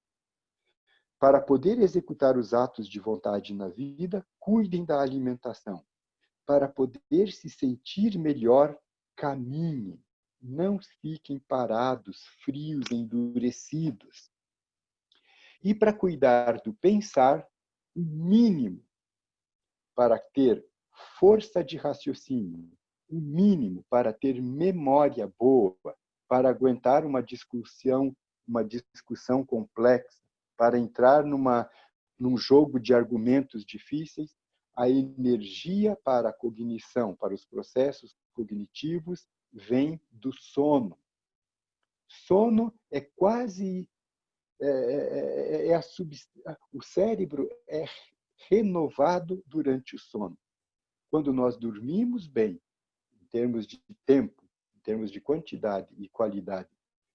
Para poder executar os atos de vontade na vida, cuidem da alimentação. Para poder se sentir melhor, caminhem. Não fiquem parados, frios, endurecidos. E para cuidar do pensar, o mínimo para ter força de raciocínio, o mínimo para ter memória boa, para aguentar uma discussão complexa, para entrar num jogo de argumentos difíceis, a energia para a cognição, para os processos cognitivos, vem do sono. Sono é quase o cérebro é renovado durante o sono. Quando nós dormimos bem, em termos de tempo, em termos de quantidade e qualidade,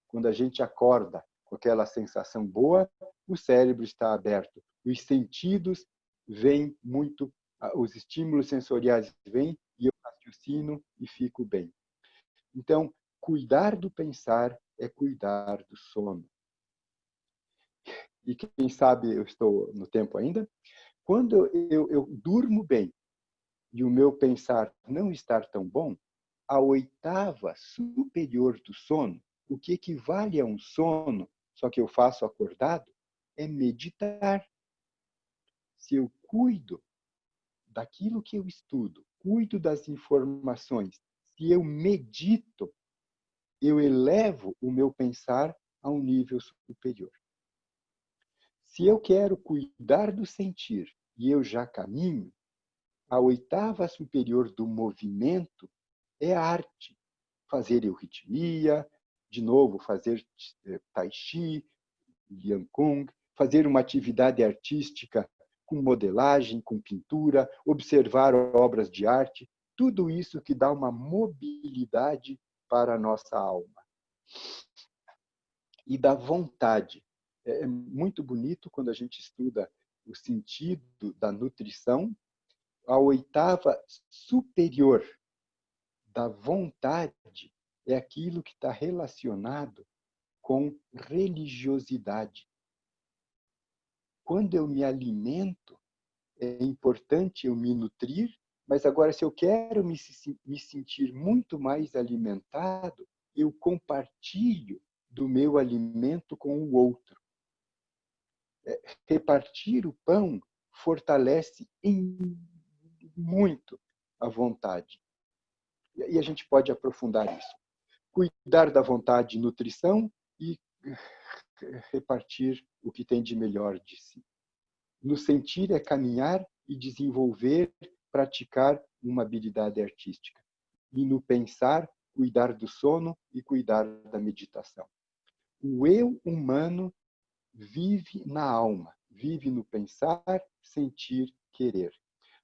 quando a gente acorda com aquela sensação boa, o cérebro está aberto, os sentidos vêm muito, os estímulos sensoriais vêm e eu raciocino e fico bem. Então, cuidar do pensar é cuidar do sono. E quem sabe, eu estou no tempo ainda, quando eu durmo bem e o meu pensar não estar tão bom, a oitava superior do sono, o que equivale a um sono, só que eu faço acordado, é meditar. Se eu cuido daquilo que eu estudo, cuido das informações, se eu medito, eu elevo o meu pensar a um nível superior. Se eu quero cuidar do sentir e eu já caminho, a oitava superior do movimento é a arte. Fazer euritmia, de novo, fazer tai chi, Liang Kung, fazer uma atividade artística com modelagem, com pintura, observar obras de arte, tudo isso que dá uma mobilidade para a nossa alma. E dá vontade. É muito bonito quando a gente estuda o sentido da nutrição, a oitava superior da vontade é aquilo que está relacionado com religiosidade. Quando eu me alimento, é importante eu me nutrir, mas agora, se eu quero me sentir muito mais alimentado, eu compartilho do meu alimento com o outro. Repartir o pão fortalece muito a vontade. E a gente pode aprofundar isso. Cuidar da vontade, nutrição e repartir o que tem de melhor de si. No sentir é caminhar e desenvolver, praticar uma habilidade artística. E no pensar, cuidar do sono e cuidar da meditação. O eu humano vive na alma, vive no pensar, sentir, querer.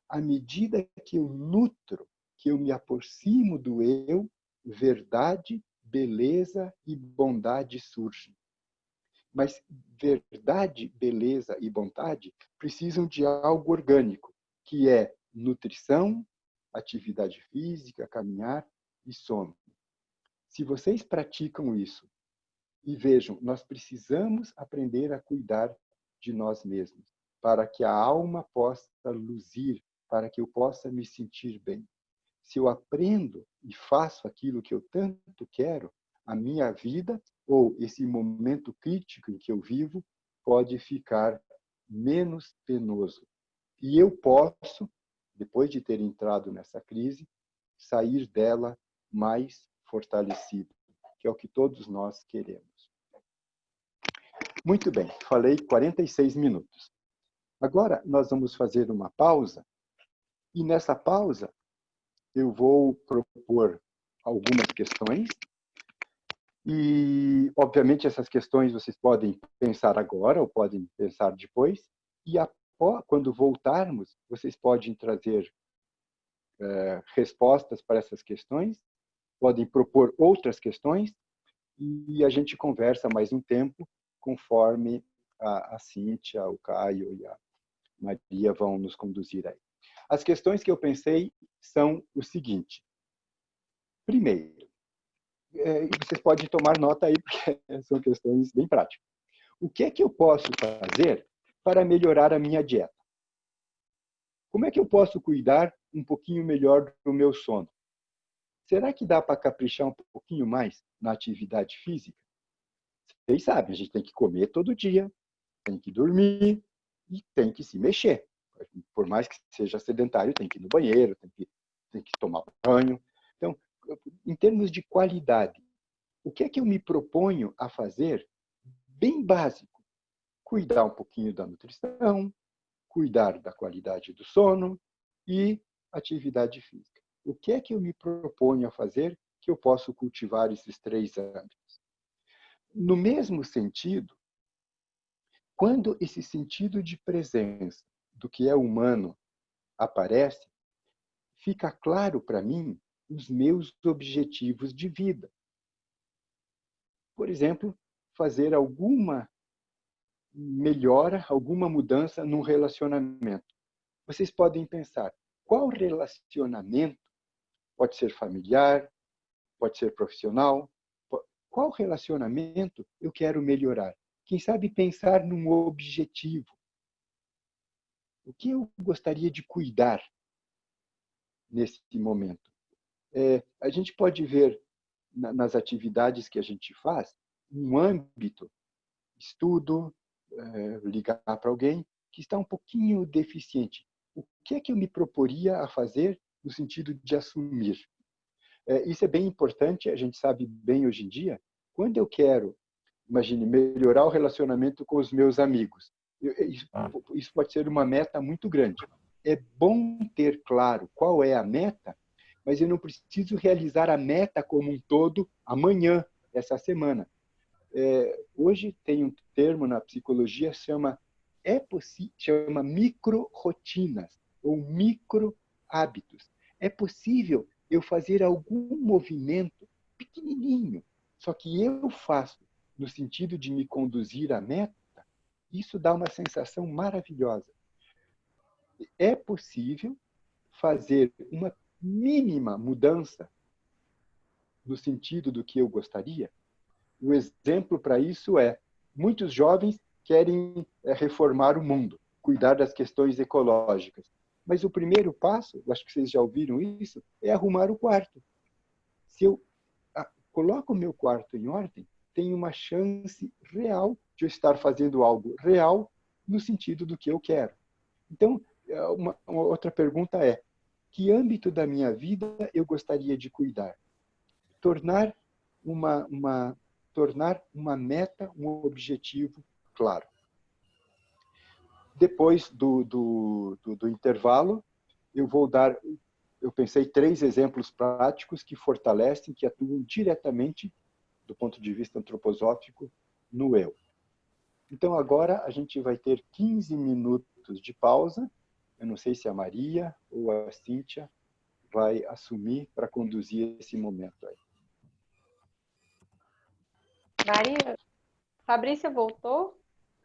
À medida que eu nutro, que eu me aproximo do eu, verdade, beleza e bondade surgem. Mas verdade, beleza e bondade precisam de algo orgânico, que é nutrição, atividade física, caminhar e sono. Se vocês praticam isso, e vejam, nós precisamos aprender a cuidar de nós mesmos, para que a alma possa luzir, para que eu possa me sentir bem. Se eu aprendo e faço aquilo que eu tanto quero, a minha vida, ou esse momento crítico em que eu vivo, pode ficar menos penoso. E eu posso, depois de ter entrado nessa crise, sair dela mais fortalecido, que é o que todos nós queremos. Muito bem, falei 46 minutos. Agora nós vamos fazer uma pausa e nessa pausa eu vou propor algumas questões e, obviamente, essas questões vocês podem pensar agora ou podem pensar depois e, quando voltarmos, vocês podem trazer respostas para essas questões, podem propor outras questões e a gente conversa mais um tempo conforme a Cíntia, o Caio e a Maria vão nos conduzir aí. As questões que eu pensei são o seguinte. Primeiro, vocês podem tomar nota aí, porque são questões bem práticas. O que é que eu posso fazer para melhorar a minha dieta? Como é que eu posso cuidar um pouquinho melhor do meu sono? Será que dá para caprichar um pouquinho mais na atividade física? Vocês sabem, a gente tem que comer todo dia, tem que dormir e tem que se mexer. Por mais que seja sedentário, tem que ir no banheiro, tem que tomar banho. Então, em termos de qualidade, o que é que eu me proponho a fazer bem básico? Cuidar um pouquinho da nutrição, cuidar da qualidade do sono e atividade física. O que é que eu me proponho a fazer que eu posso cultivar esses 3 âmbitos? No mesmo sentido, quando esse sentido de presença do que é humano aparece, fica claro para mim os meus objetivos de vida. Por exemplo, fazer alguma melhora, alguma mudança num relacionamento. Vocês podem pensar, qual relacionamento, pode ser familiar, pode ser profissional, qual relacionamento eu quero melhorar? Quem sabe pensar num objetivo. O que eu gostaria de cuidar nesse momento? A gente pode ver nas atividades que a gente faz um âmbito, estudo, ligar para alguém que está um pouquinho deficiente. O que é que eu me proporia a fazer no sentido de assumir? Isso é bem importante, a gente sabe bem hoje em dia, quando eu quero, imagine, melhorar o relacionamento com os meus amigos. Isso pode ser uma meta muito grande. É bom ter claro qual é a meta, mas eu não preciso realizar a meta como um todo amanhã, essa semana. Hoje tem um termo na psicologia chama micro-rotinas ou micro-hábitos. É possível eu fazer algum movimento pequenininho, só que eu faço no sentido de me conduzir à meta, isso dá uma sensação maravilhosa. É possível fazer uma mínima mudança no sentido do que eu gostaria. O exemplo para isso é, muitos jovens querem reformar o mundo, cuidar das questões ecológicas. Mas o primeiro passo, eu acho que vocês já ouviram isso, é arrumar o quarto. Se eu coloco o meu quarto em ordem, tem uma chance real de eu estar fazendo algo real no sentido do que eu quero. Então, uma outra pergunta é, que âmbito da minha vida eu gostaria de cuidar? Tornar tornar uma meta, um objetivo claro. Depois do intervalo, eu pensei 3 exemplos práticos que fortalecem, que atuam diretamente, do ponto de vista antroposófico, no eu. Então, agora a gente vai ter 15 minutos de pausa. Eu não sei se a Maria ou a Cíntia vai assumir para conduzir esse momento aí. Maria, Fabrícia voltou?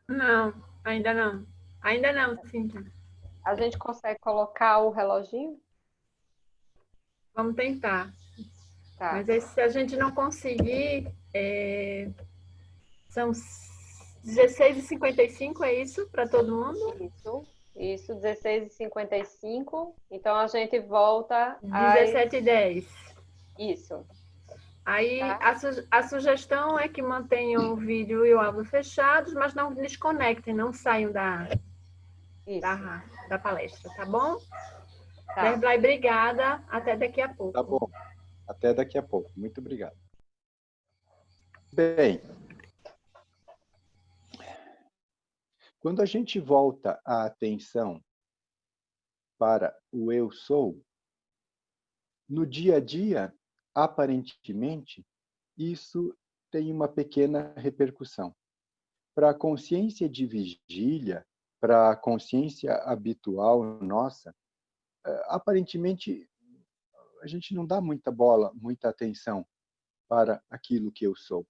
Não, ainda não. Ainda não, Cíntia. A gente consegue colocar o reloginho? Vamos tentar. Tá. Mas aí, se a gente não conseguir, são 16h55, é isso? Para todo mundo? Isso, 16h55. Então, a gente volta às... 17h10. Isso. Aí, Tá. a sugestão é que mantenham o vídeo e o áudio fechados, mas não desconectem, não saiam da palestra, tá bom? Tá. Derblay, obrigada. Até daqui a pouco. Tá bom. Até daqui a pouco. Muito obrigado. Bem, quando a gente volta a atenção para o eu sou, no dia a dia, aparentemente, isso tem uma pequena repercussão. Para a consciência de vigília, para a consciência habitual nossa, aparentemente a gente não dá muita bola, muita atenção para aquilo que eu sou.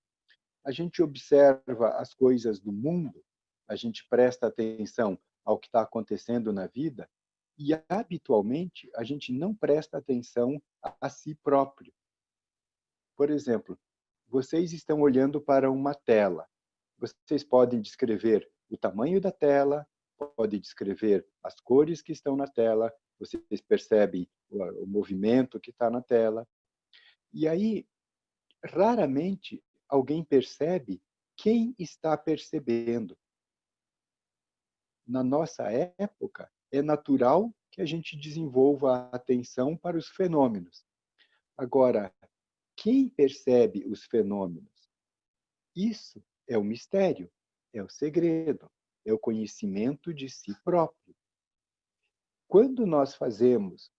A gente observa as coisas do mundo, a gente presta atenção ao que está acontecendo na vida e, habitualmente, a gente não presta atenção a si próprio. Por exemplo, vocês estão olhando para uma tela. Vocês podem descrever o tamanho da tela, podem descrever as cores que estão na tela, vocês percebem o movimento que está na tela. E aí, raramente, alguém percebe quem está percebendo. Na nossa época, é natural que a gente desenvolva a atenção para os fenômenos. Agora, quem percebe os fenômenos? Isso é o mistério, é o segredo, é o conhecimento de si próprio. quando nós fazemos,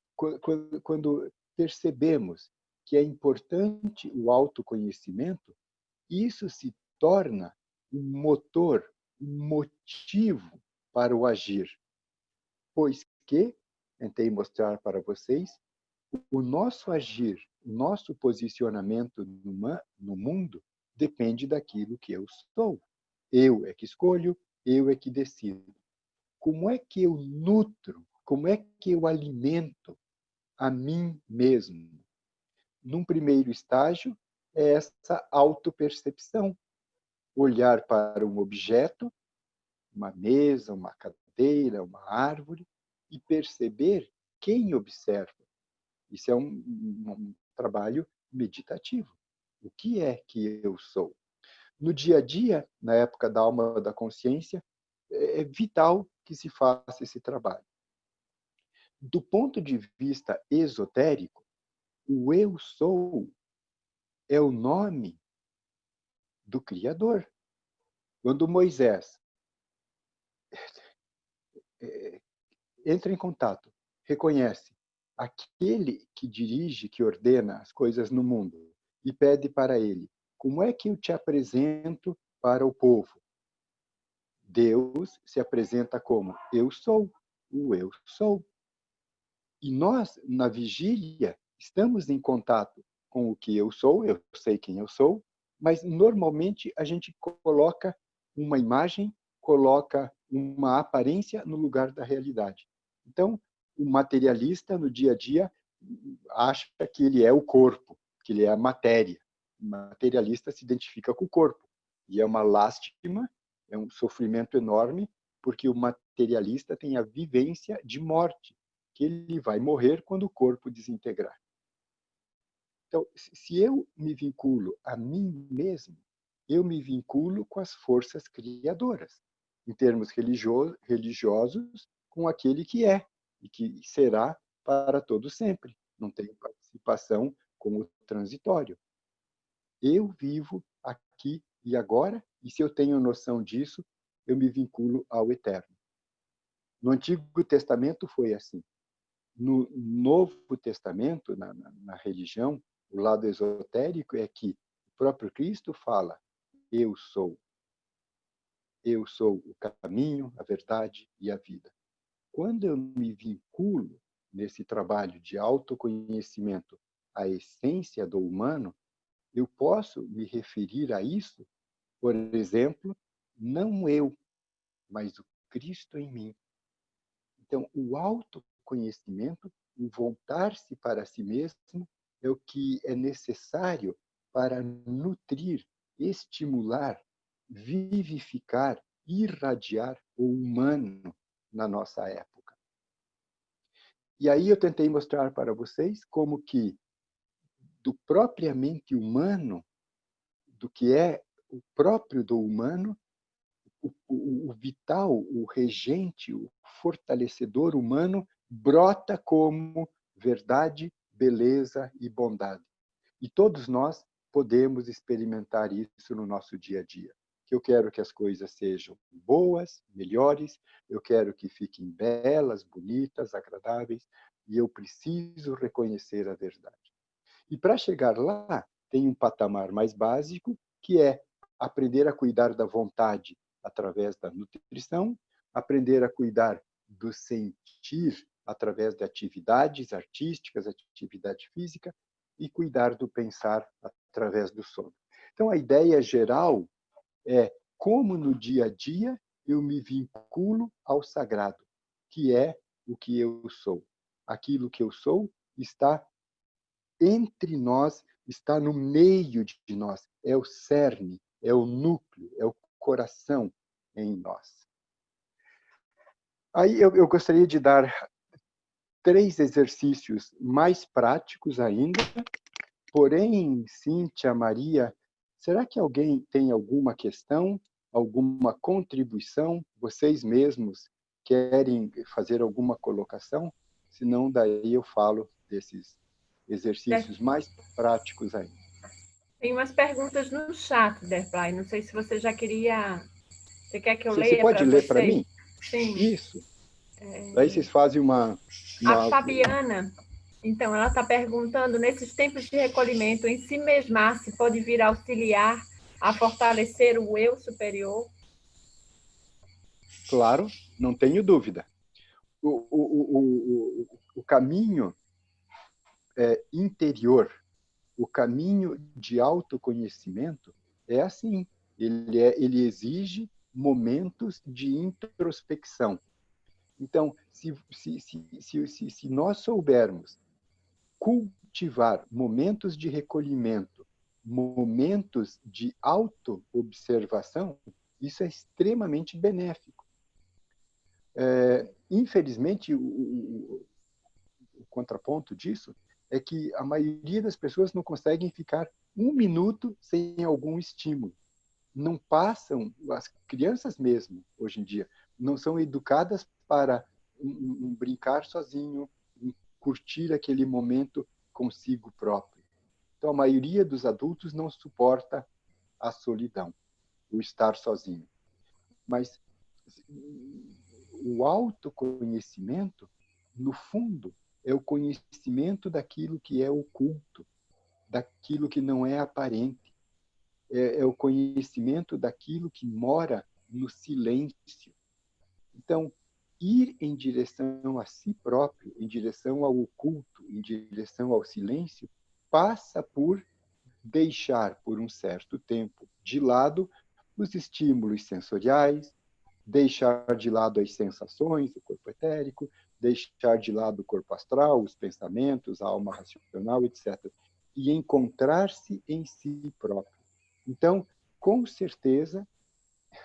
quando percebemos que é importante o autoconhecimento, isso se torna um motor, um motivo para o agir. Pois que, tentei mostrar para vocês, o nosso agir, o nosso posicionamento no mundo depende daquilo que eu sou. Eu é que escolho, eu é que decido. Como é que eu nutro, como é que eu alimento a mim mesmo? Num primeiro estágio, é essa autopercepção. Olhar para um objeto, uma mesa, uma cadeira, uma árvore, e perceber quem observa. Isso é um trabalho meditativo. O que é que eu sou? No dia a dia, na época da alma da consciência, é vital que se faça esse trabalho. Do ponto de vista esotérico, o eu sou é o nome do Criador. Quando Moisés entra em contato, reconhece aquele que dirige, que ordena as coisas no mundo e pede para ele: como é que eu te apresento para o povo? Deus se apresenta como: eu sou, o eu sou. E nós, na vigília, estamos em contato com o que eu sei quem eu sou, mas normalmente a gente coloca uma imagem, coloca uma aparência no lugar da realidade. Então, o materialista, no dia a dia, acha que ele é o corpo, que ele é a matéria. O materialista se identifica com o corpo. E é uma lástima, é um sofrimento enorme, porque o materialista tem a vivência de morte, que ele vai morrer quando o corpo desintegrar. Então, se eu me vinculo a mim mesmo, eu me vinculo com as forças criadoras, em termos religiosos, com aquele que é e que será para todo sempre. Não tem participação com o transitório. Eu vivo aqui e agora, e se eu tenho noção disso, eu me vinculo ao eterno. No Antigo Testamento foi assim. No Novo Testamento, na religião, o lado esotérico é que o próprio Cristo fala: eu sou. Eu sou o caminho, a verdade e a vida. Quando eu me vinculo nesse trabalho de autoconhecimento à essência do humano, eu posso me referir a isso, por exemplo, não eu, mas o Cristo em mim. Então, o autoconhecimento, o voltar-se para si mesmo, é o que é necessário para nutrir, estimular, vivificar, irradiar o humano na nossa época. E aí eu tentei mostrar para vocês como que do propriamente humano, do que é o próprio do humano, o vital, o regente, o fortalecedor humano brota como verdade, beleza e bondade. E todos nós podemos experimentar isso no nosso dia a dia. Que eu quero que as coisas sejam boas, melhores, eu quero que fiquem belas, bonitas, agradáveis, e eu preciso reconhecer a verdade. E para chegar lá, tem um patamar mais básico, que é aprender a cuidar da vontade através da nutrição, aprender a cuidar do sentir através de atividades artísticas, atividade física, e cuidar do pensar através do sono. Então, a ideia geral é como no dia a dia eu me vinculo ao sagrado, que é o que eu sou. Aquilo que eu sou está entre nós, está no meio de nós, é o cerne, é o núcleo, é o coração em nós. Aí eu gostaria de dar 3 exercícios mais práticos ainda, porém, Cíntia, Maria, será que alguém tem alguma questão, alguma contribuição? Vocês mesmos querem fazer alguma colocação? Se não, daí eu falo desses exercícios mais práticos ainda. Tem umas perguntas no chat, Derplay. Não sei se você já queria... Você quer que eu Você leia pode para ler para você? mim? Sim. Isso. Aí vocês fazem A Fabiana, então, ela está perguntando, nesses tempos de recolhimento, em si mesmar-se pode vir a auxiliar a fortalecer o eu superior? Claro, não tenho dúvida. O caminho interior, o caminho de autoconhecimento é assim. Ele exige momentos de introspecção. Então, se nós soubermos cultivar momentos de recolhimento, momentos de auto-observação, isso é extremamente benéfico. Infelizmente, o contraponto disso é que a maioria das pessoas não conseguem ficar um minuto sem algum estímulo. Não passam, as crianças mesmo, hoje em dia, não são educadas para brincar sozinho, curtir aquele momento consigo próprio. Então, a maioria dos adultos não suporta a solidão, o estar sozinho. Mas o autoconhecimento, no fundo, é o conhecimento daquilo que é oculto, daquilo que não é aparente. É o conhecimento daquilo que mora no silêncio. Então, ir em direção a si próprio, em direção ao oculto, em direção ao silêncio, passa por deixar por um certo tempo de lado os estímulos sensoriais, deixar de lado as sensações, o corpo etérico, deixar de lado o corpo astral, os pensamentos, a alma racional, etc. E encontrar-se em si próprio. Então, com certeza,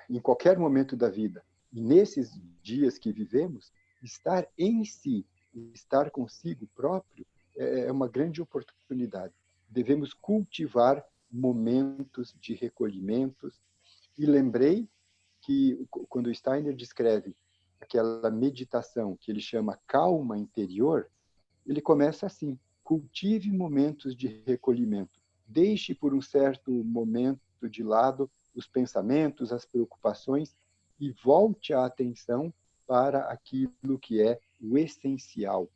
em qualquer momento da vida, e nesses dias que vivemos, estar em si, estar consigo próprio, é uma grande oportunidade. Devemos cultivar momentos de recolhimentos. E lembrei que, quando Steiner descreve aquela meditação que ele chama calma interior, ele começa assim: cultive momentos de recolhimento. Deixe por um certo momento de lado os pensamentos, as preocupações e volte a atenção para aquilo que é o essencial.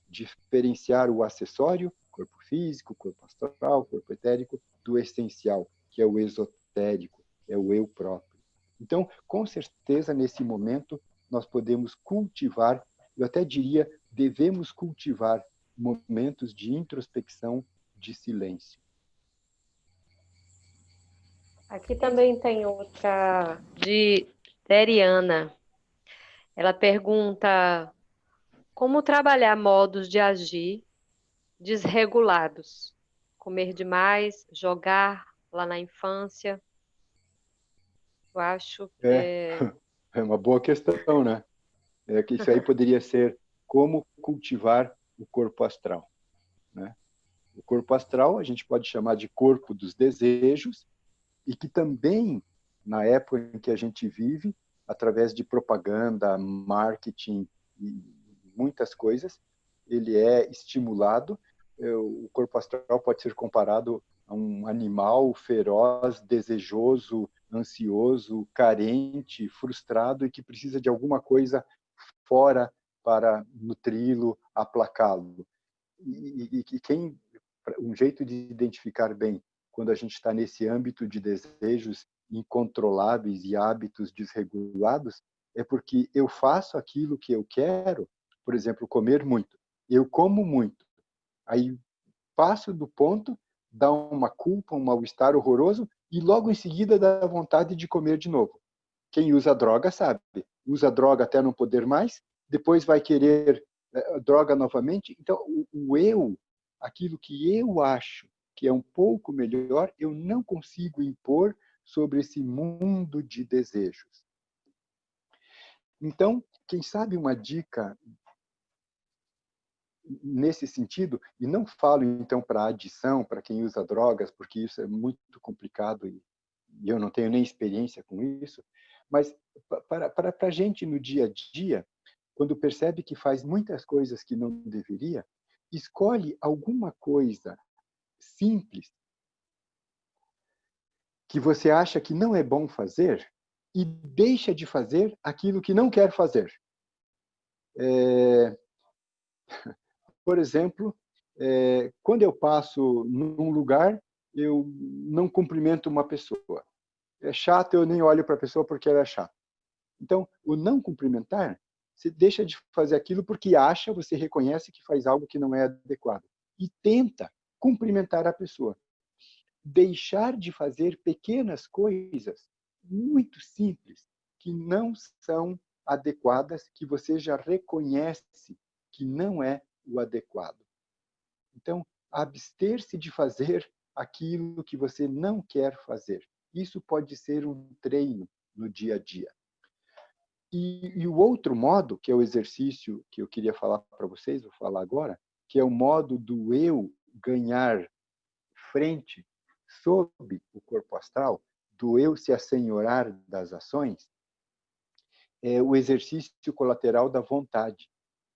Diferenciar o acessório, corpo físico, corpo astral, corpo etérico, do essencial, que é o esotérico, é o eu próprio. Então, com certeza, nesse momento, nós podemos cultivar, eu até diria, devemos cultivar momentos de introspecção, de silêncio. Aqui também tem outra de Teriana. Ela pergunta como trabalhar modos de agir desregulados. Comer demais, jogar lá na infância. Eu acho que É uma boa questão, né? Que isso aí poderia ser como cultivar o corpo astral, né? O corpo astral a gente pode chamar de corpo dos desejos, e que também, na época em que a gente vive, através de propaganda, marketing e muitas coisas, ele é estimulado. O corpo astral pode ser comparado a um animal feroz, desejoso, ansioso, carente, frustrado e que precisa de alguma coisa fora para nutri-lo, aplacá-lo. E um jeito de identificar bem quando a gente está nesse âmbito de desejos incontroláveis e hábitos desregulados é porque eu faço aquilo que eu quero, por exemplo, comer muito. Eu como muito. Aí passo do ponto, dá uma culpa, um mal-estar horroroso e logo em seguida dá vontade de comer de novo. Quem usa droga sabe. Usa droga até não poder mais, depois vai querer droga novamente. Então, o eu, aquilo que eu acho que é um pouco melhor, eu não consigo impor sobre esse mundo de desejos. Então, quem sabe uma dica nesse sentido, e não falo então para adição, para quem usa drogas, porque isso é muito complicado e eu não tenho nem experiência com isso, mas para a gente no dia a dia, quando percebe que faz muitas coisas que não deveria, escolhe alguma coisa simples que você acha que não é bom fazer e deixa de fazer aquilo que não quer fazer. Por exemplo, quando eu passo num lugar, eu não cumprimento uma pessoa. É chato, eu nem olho para a pessoa porque ela é chata. Então, o não cumprimentar, você deixa de fazer aquilo porque acha, você reconhece que faz algo que não é adequado. E tenta cumprimentar a pessoa. Deixar de fazer pequenas coisas muito simples, que não são adequadas, que você já reconhece que não é o adequado. Então, abster-se de fazer aquilo que você não quer fazer. Isso pode ser um treino no dia a dia. E o outro modo, que é o exercício que eu queria falar para vocês, vou falar agora, que é o modo do eu ganhar frente sobre o corpo astral, do eu se assenhorar das ações, é o exercício colateral da vontade,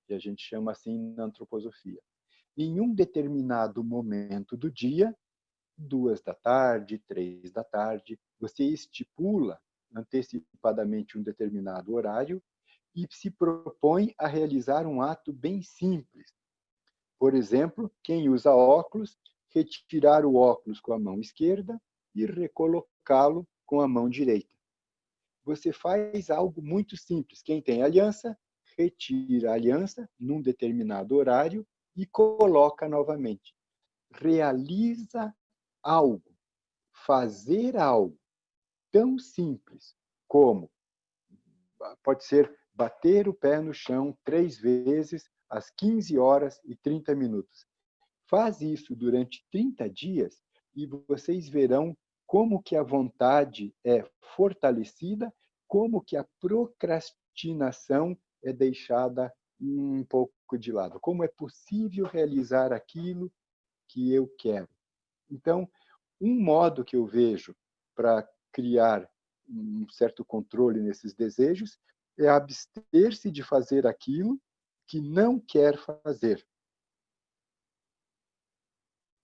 que a gente chama assim na antroposofia. Em um determinado momento do dia, 2 da tarde, 3 da tarde, você estipula antecipadamente um determinado horário e se propõe a realizar um ato bem simples. Por exemplo, quem usa óculos, retirar o óculos com a mão esquerda e recolocá-lo com a mão direita. Você faz algo muito simples. Quem tem aliança, retira a aliança num determinado horário e coloca novamente. Realiza algo, fazer algo tão simples como, pode ser bater o pé no chão 3 vezes às 15h30. Faz isso durante 30 dias e vocês verão como que a vontade é fortalecida, como que a procrastinação é deixada um pouco de lado, como é possível realizar aquilo que eu quero. Então, um modo que eu vejo para criar um certo controle nesses desejos é abster-se de fazer aquilo que não quer fazer.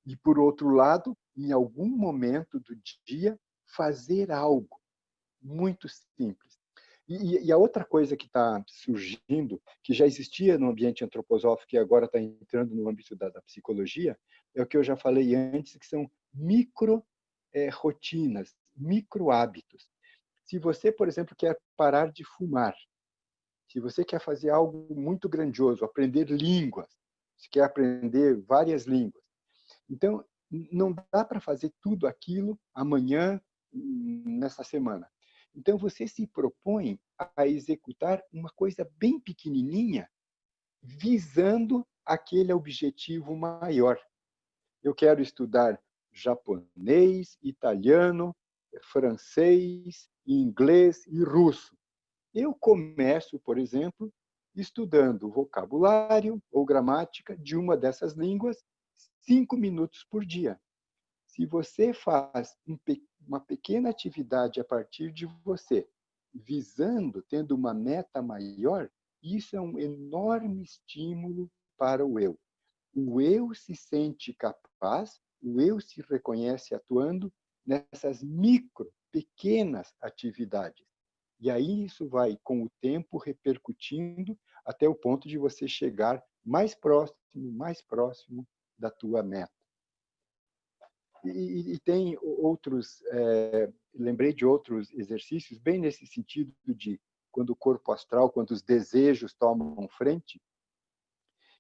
E, por outro lado, em algum momento do dia, fazer algo muito simples. E a outra coisa que está surgindo, que já existia no ambiente antroposófico e agora está entrando no âmbito da psicologia, é o que eu já falei antes, que são micro-rotinas, micro-hábitos. Se você, por exemplo, quer parar de fumar, se você quer fazer algo muito grandioso, aprender línguas, se quer aprender várias línguas, então não dá para fazer tudo aquilo amanhã, nessa semana. Então você se propõe a executar uma coisa bem pequenininha, visando aquele objetivo maior. Eu quero estudar japonês, italiano, francês, inglês e russo. Eu começo, por exemplo, estudando vocabulário ou gramática de uma dessas línguas 5 minutos por dia. Se você faz uma pequena atividade a partir de você, visando, tendo uma meta maior, isso é um enorme estímulo para o eu. O eu se sente capaz, o eu se reconhece atuando nessas pequenas atividades. E aí isso vai, com o tempo, repercutindo até o ponto de você chegar mais próximo da tua meta. E tem outros, lembrei de outros exercícios, bem nesse sentido de quando o corpo astral, quando os desejos tomam frente,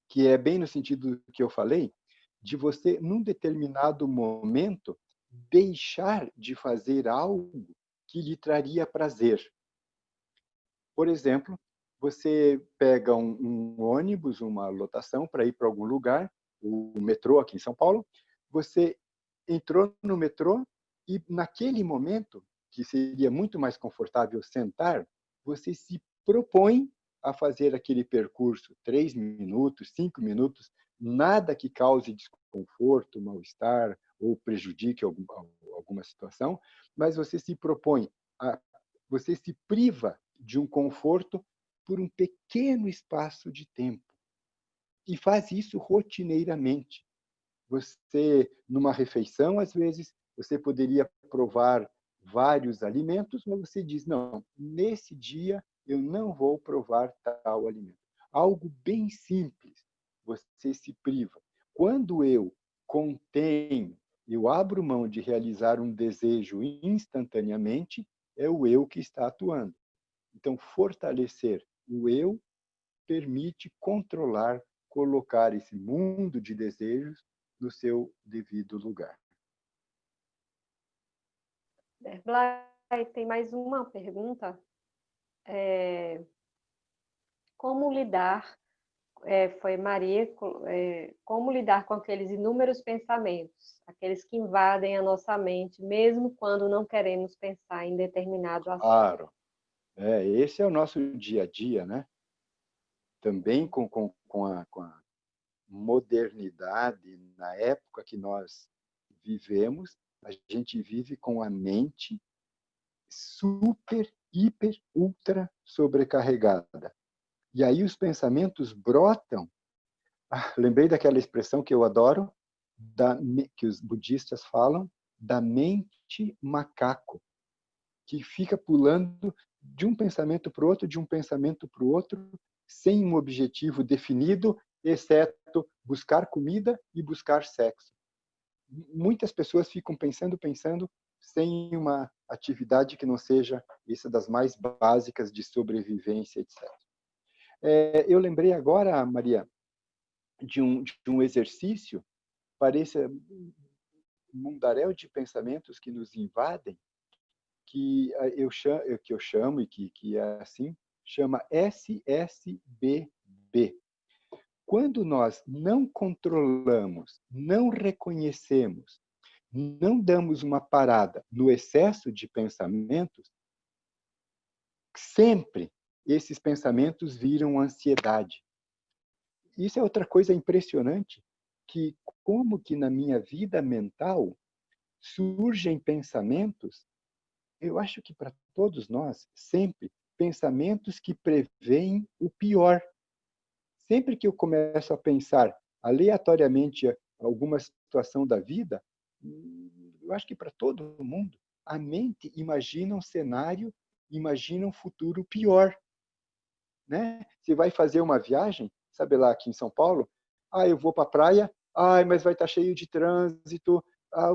que é bem no sentido que eu falei, de você, num determinado momento, deixar de fazer algo que lhe traria prazer. Por exemplo, você pega um ônibus, uma lotação para ir para algum lugar, o metrô aqui em São Paulo, você entrou no metrô e, naquele momento, que seria muito mais confortável sentar, você se propõe a fazer aquele percurso 3 minutos, 5 minutos, nada que cause desconforto, mal-estar ou prejudique alguma situação, mas você se propõe, você se priva de um conforto por um pequeno espaço de tempo. E faz isso rotineiramente. Você, numa refeição, às vezes, você poderia provar vários alimentos, mas você diz, não, nesse dia eu não vou provar tal alimento. algo bem simples, você se priva. Quando eu contenho, eu abro mão de realizar um desejo instantaneamente, é o eu que está atuando. Então, fortalecer o eu permite controlar, colocar esse mundo de desejos no seu devido lugar. Blay, tem mais uma pergunta. Como lidar, foi Maria, como lidar com aqueles inúmeros pensamentos, aqueles que invadem a nossa mente, mesmo quando não queremos pensar em determinado assunto? Claro, esse é o nosso dia a dia, né? Também com a modernidade, na época que nós vivemos, a gente vive com a mente super, hiper, ultra sobrecarregada. E aí os pensamentos brotam. Lembrei daquela expressão que eu adoro, que os budistas falam, da mente macaco, que fica pulando de um pensamento para o outro, de um pensamento para o outro, sem um objetivo definido, exceto buscar comida e buscar sexo. Muitas pessoas ficam pensando, sem uma atividade que não seja essa das mais básicas de sobrevivência, etc. Eu lembrei agora, Maria, de um exercício, parece um mundaréu de pensamentos que nos invadem, que eu chamo e que é assim, chama SSBB. Quando nós não controlamos, não reconhecemos, não damos uma parada no excesso de pensamentos, sempre esses pensamentos viram ansiedade. Isso é outra coisa impressionante, que como que na minha vida mental surgem pensamentos, eu acho que para todos nós, sempre, pensamentos que preveem o pior. Sempre que eu começo a pensar aleatoriamente alguma situação da vida, eu acho que para todo mundo, a mente imagina um cenário, imagina um futuro pior. Né? Você vai fazer uma viagem, sabe lá aqui em São Paulo, eu vou para a praia, mas vai estar cheio de trânsito,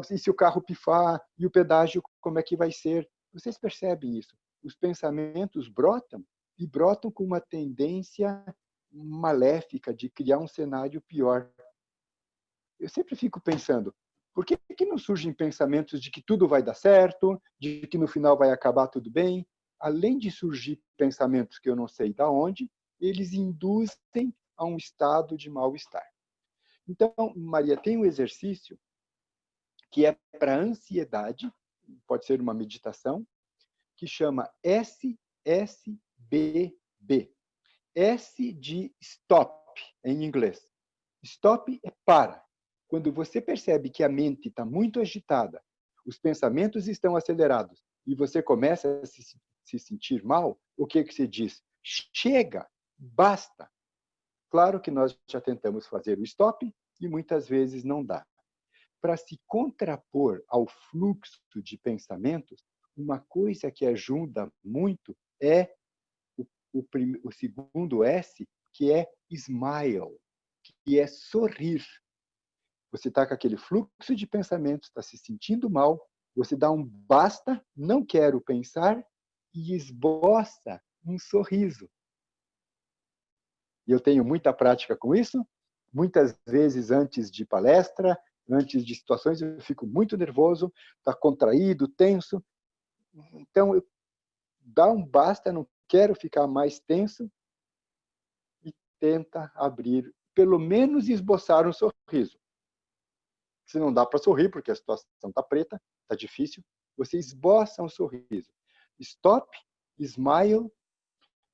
e se o carro pifar, e o pedágio, como é que vai ser? Vocês percebem isso? Os pensamentos brotam, e brotam com uma tendência maléfica de criar um cenário pior. Eu sempre fico pensando, por que não surgem pensamentos de que tudo vai dar certo, de que no final vai acabar tudo bem? Além de surgir pensamentos que eu não sei de onde, eles induzem a um estado de mal-estar. Então, Maria, tem um exercício que é para ansiedade, pode ser uma meditação, que chama SSBB. S de stop, em inglês. Stop é para. Quando você percebe que a mente está muito agitada, os pensamentos estão acelerados e você começa a se sentir mal, o que você diz? Chega, basta. Claro que nós já tentamos fazer o stop e muitas vezes não dá. Para se contrapor ao fluxo de pensamentos, uma coisa que ajuda muito é o segundo S, que é smile, que é sorrir. Você está com aquele fluxo de pensamentos, está se sentindo mal, você dá um basta, não quero pensar, e esboça um sorriso. E eu tenho muita prática com isso. Muitas vezes, antes de palestra, antes de situações, eu fico muito nervoso, está contraído, tenso. Então, dá um basta, não quero ficar mais tenso, e tenta abrir, pelo menos esboçar um sorriso. Se não dá para sorrir, porque a situação está preta, está difícil, você esboça um sorriso. Stop, smile.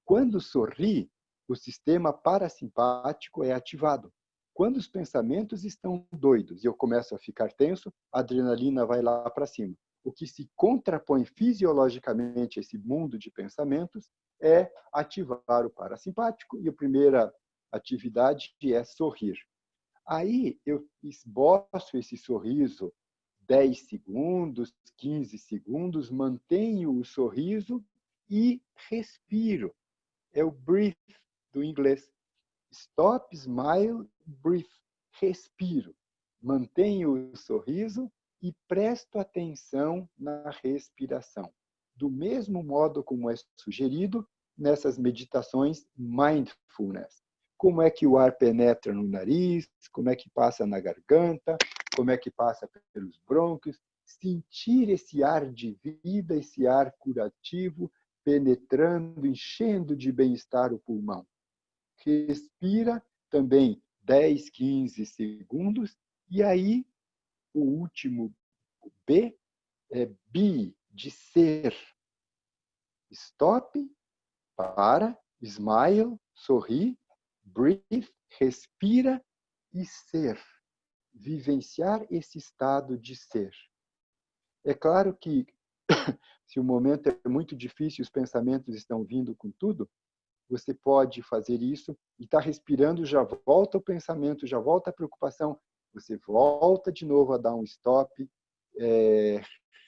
Quando sorri, o sistema parasimpático é ativado. Quando os pensamentos estão doidos e eu começo a ficar tenso, a adrenalina vai lá para cima. O que se contrapõe fisiologicamente a esse mundo de pensamentos é ativar o parasimpático, e a primeira atividade é sorrir. Aí eu esboço esse sorriso 10 segundos, 15 segundos, mantenho o sorriso e respiro. É o breathe do inglês. Stop, smile, breathe. Respiro. Mantenho o sorriso e presto atenção na respiração. Do mesmo modo como é sugerido nessas meditações mindfulness. Como é que o ar penetra no nariz, como é que passa na garganta, como é que passa pelos brônquios. Sentir esse ar de vida, esse ar curativo, penetrando, enchendo de bem-estar o pulmão. Respira também 10, 15 segundos. E aí, o último B é be, de ser. Stop, para, smile, sorri, breathe, respira e ser. Vivenciar esse estado de ser. É claro que, se o momento é muito difícil, os pensamentos estão vindo com tudo, você pode fazer isso e está respirando, já volta o pensamento, já volta a preocupação, você volta de novo a dar um stop,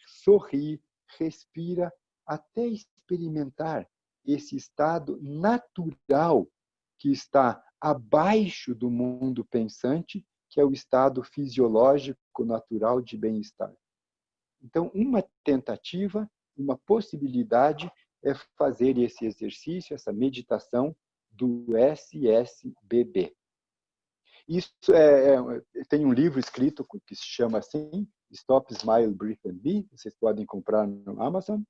sorri, respira, até experimentar esse estado natural que está abaixo do mundo pensante, que é o estado fisiológico natural de bem-estar. Então, uma tentativa, uma possibilidade é fazer esse exercício, essa meditação do SSBB. Isso tem um livro escrito que se chama assim, Stop, Smile, Breathe and Be, vocês podem comprar no Amazon.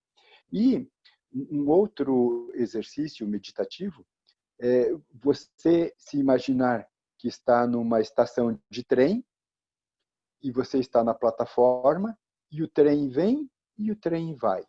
E um outro exercício meditativo é você se imaginar que está numa estação de trem e você está na plataforma e o trem vem e o trem vai.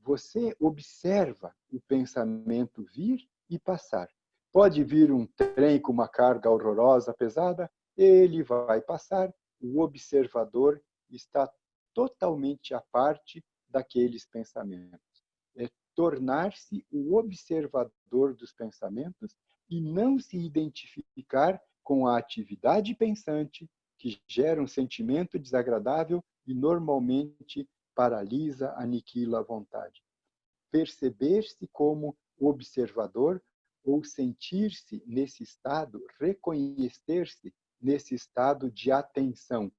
Você observa o pensamento vir e passar. Pode vir um trem com uma carga horrorosa, pesada, ele vai passar. O observador está totalmente à parte daqueles pensamentos. É tornar-se o observador dos pensamentos e não se identificar com a atividade pensante que gera um sentimento desagradável e normalmente paralisa, aniquila a vontade. Perceber-se como observador ou sentir-se nesse estado, reconhecer-se nesse estado de atenção,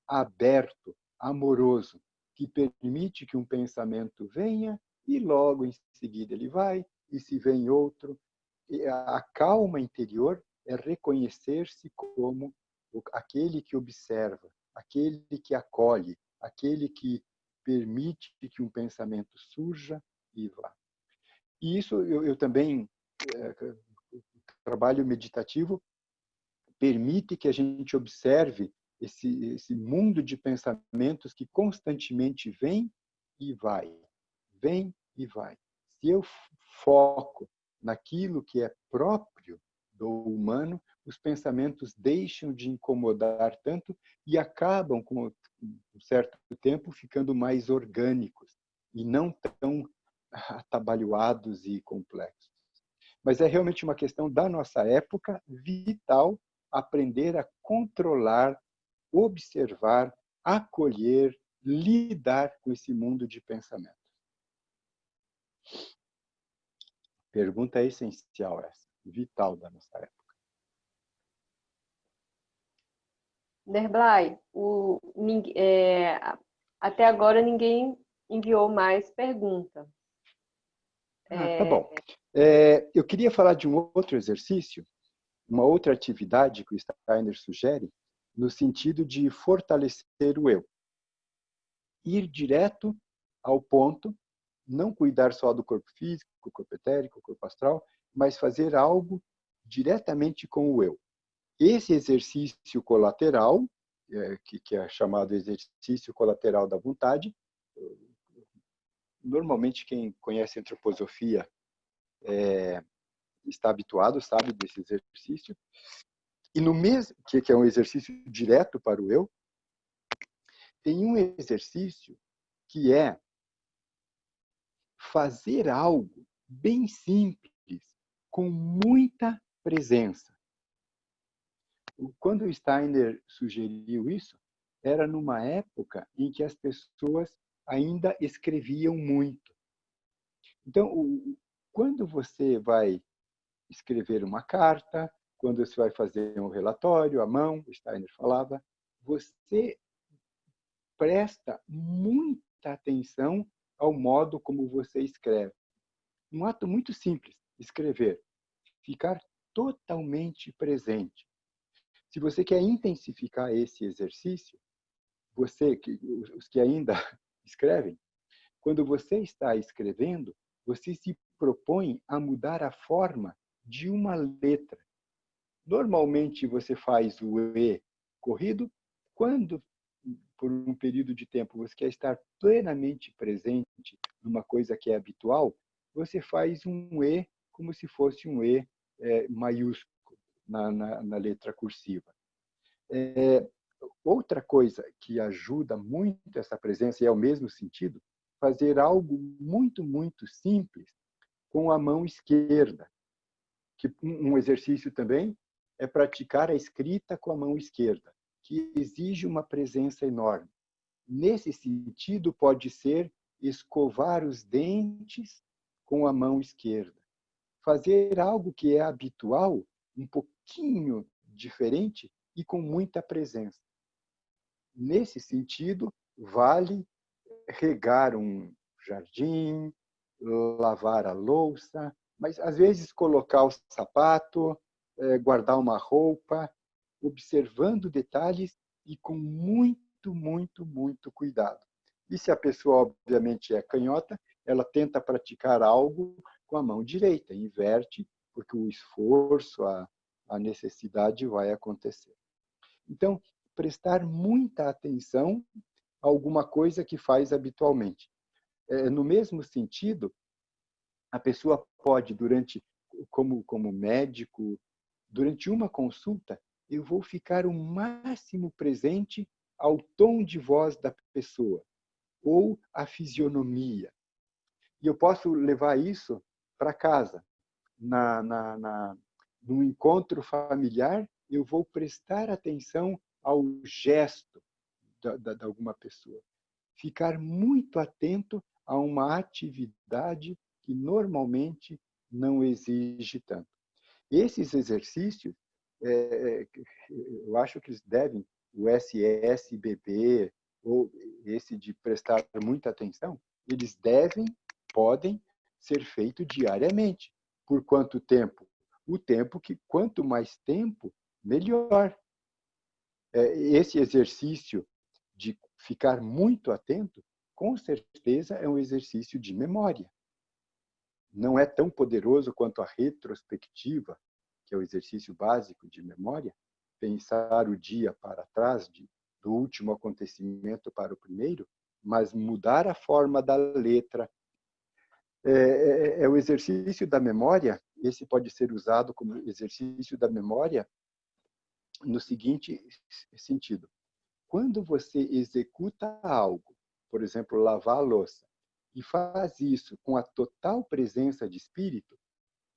aberto, amoroso, que permite que um pensamento venha e logo em seguida ele vai, e se vem outro. E a calma interior é reconhecer-se como aquele que observa, aquele que acolhe, aquele que permite que um pensamento surja e vá. E isso eu também, o trabalho meditativo permite que a gente observe esse mundo de pensamentos que constantemente vem e vai, vem e vai. Se eu foco naquilo que é próprio do humano, os pensamentos deixam de incomodar tanto e acabam, com um certo tempo, ficando mais orgânicos e não tão atabalhoados e complexos. Mas é realmente uma questão da nossa época, vital, aprender a controlar, observar, acolher, lidar com esse mundo de pensamentos. Pergunta essencial essa, vital da nossa época. Derblay, até agora ninguém enviou mais pergunta. Tá bom. Eu queria falar de um outro exercício, uma outra atividade que o Steiner sugere, no sentido de fortalecer o eu. Ir direto ao ponto, não cuidar só do corpo físico, corpo etérico, corpo astral, mas fazer algo diretamente com o eu. Esse exercício colateral, que é chamado exercício colateral da vontade, normalmente quem conhece antroposofia está habituado, sabe desse exercício. E no mesmo, que é um exercício direto para o eu, tem um exercício que é fazer algo bem simples, com muita presença. Quando o Steiner sugeriu isso, era numa época em que as pessoas ainda escreviam muito. Então, quando você vai escrever uma carta, quando você vai fazer um relatório à mão, o Steiner falava, você presta muita atenção ao modo como você escreve. Um ato muito simples, escrever. Ficar totalmente presente. Se você quer intensificar esse exercício, os que ainda escrevem, quando você está escrevendo, você se propõe a mudar a forma de uma letra. Normalmente você faz o E corrido, quando, por um período de tempo, você quer estar plenamente presente numa coisa que é habitual, você faz um E como se fosse um E maiúsculo na letra cursiva. Outra coisa que ajuda muito essa presença, e é o mesmo sentido, fazer algo muito, muito simples com a mão esquerda. Que um exercício também é praticar a escrita com a mão esquerda, que exige uma presença enorme. Nesse sentido, pode ser escovar os dentes com a mão esquerda. Fazer algo que é habitual, um pouquinho diferente e com muita presença. Nesse sentido, vale regar um jardim, lavar a louça, mas às vezes colocar o sapato, guardar uma roupa, observando detalhes e com muito, muito, muito cuidado. E se a pessoa, obviamente, é canhota, ela tenta praticar algo com a mão direita, inverte, porque o esforço, a necessidade vai acontecer. Então, prestar muita atenção a alguma coisa que faz habitualmente. No mesmo sentido, a pessoa pode, como médico, durante uma consulta, eu vou ficar o máximo presente ao tom de voz da pessoa ou à fisionomia. E eu posso levar isso para casa. No encontro familiar, eu vou prestar atenção ao gesto de alguma pessoa. Ficar muito atento a uma atividade que normalmente não exige tanto. Esses exercícios, eu acho que eles devem, o SSBB, ou esse de prestar muita atenção, eles podem ser feitos diariamente. Por quanto tempo? O tempo que, quanto mais tempo, melhor. Esse exercício de ficar muito atento, com certeza é um exercício de memória. Não é tão poderoso quanto a retrospectiva, que é o exercício básico de memória, pensar o dia para trás, do último acontecimento para o primeiro, mas mudar a forma da letra. O exercício da memória, esse pode ser usado como exercício da memória no seguinte sentido. Quando você executa algo, por exemplo, lavar a louça, e faz isso com a total presença de espírito,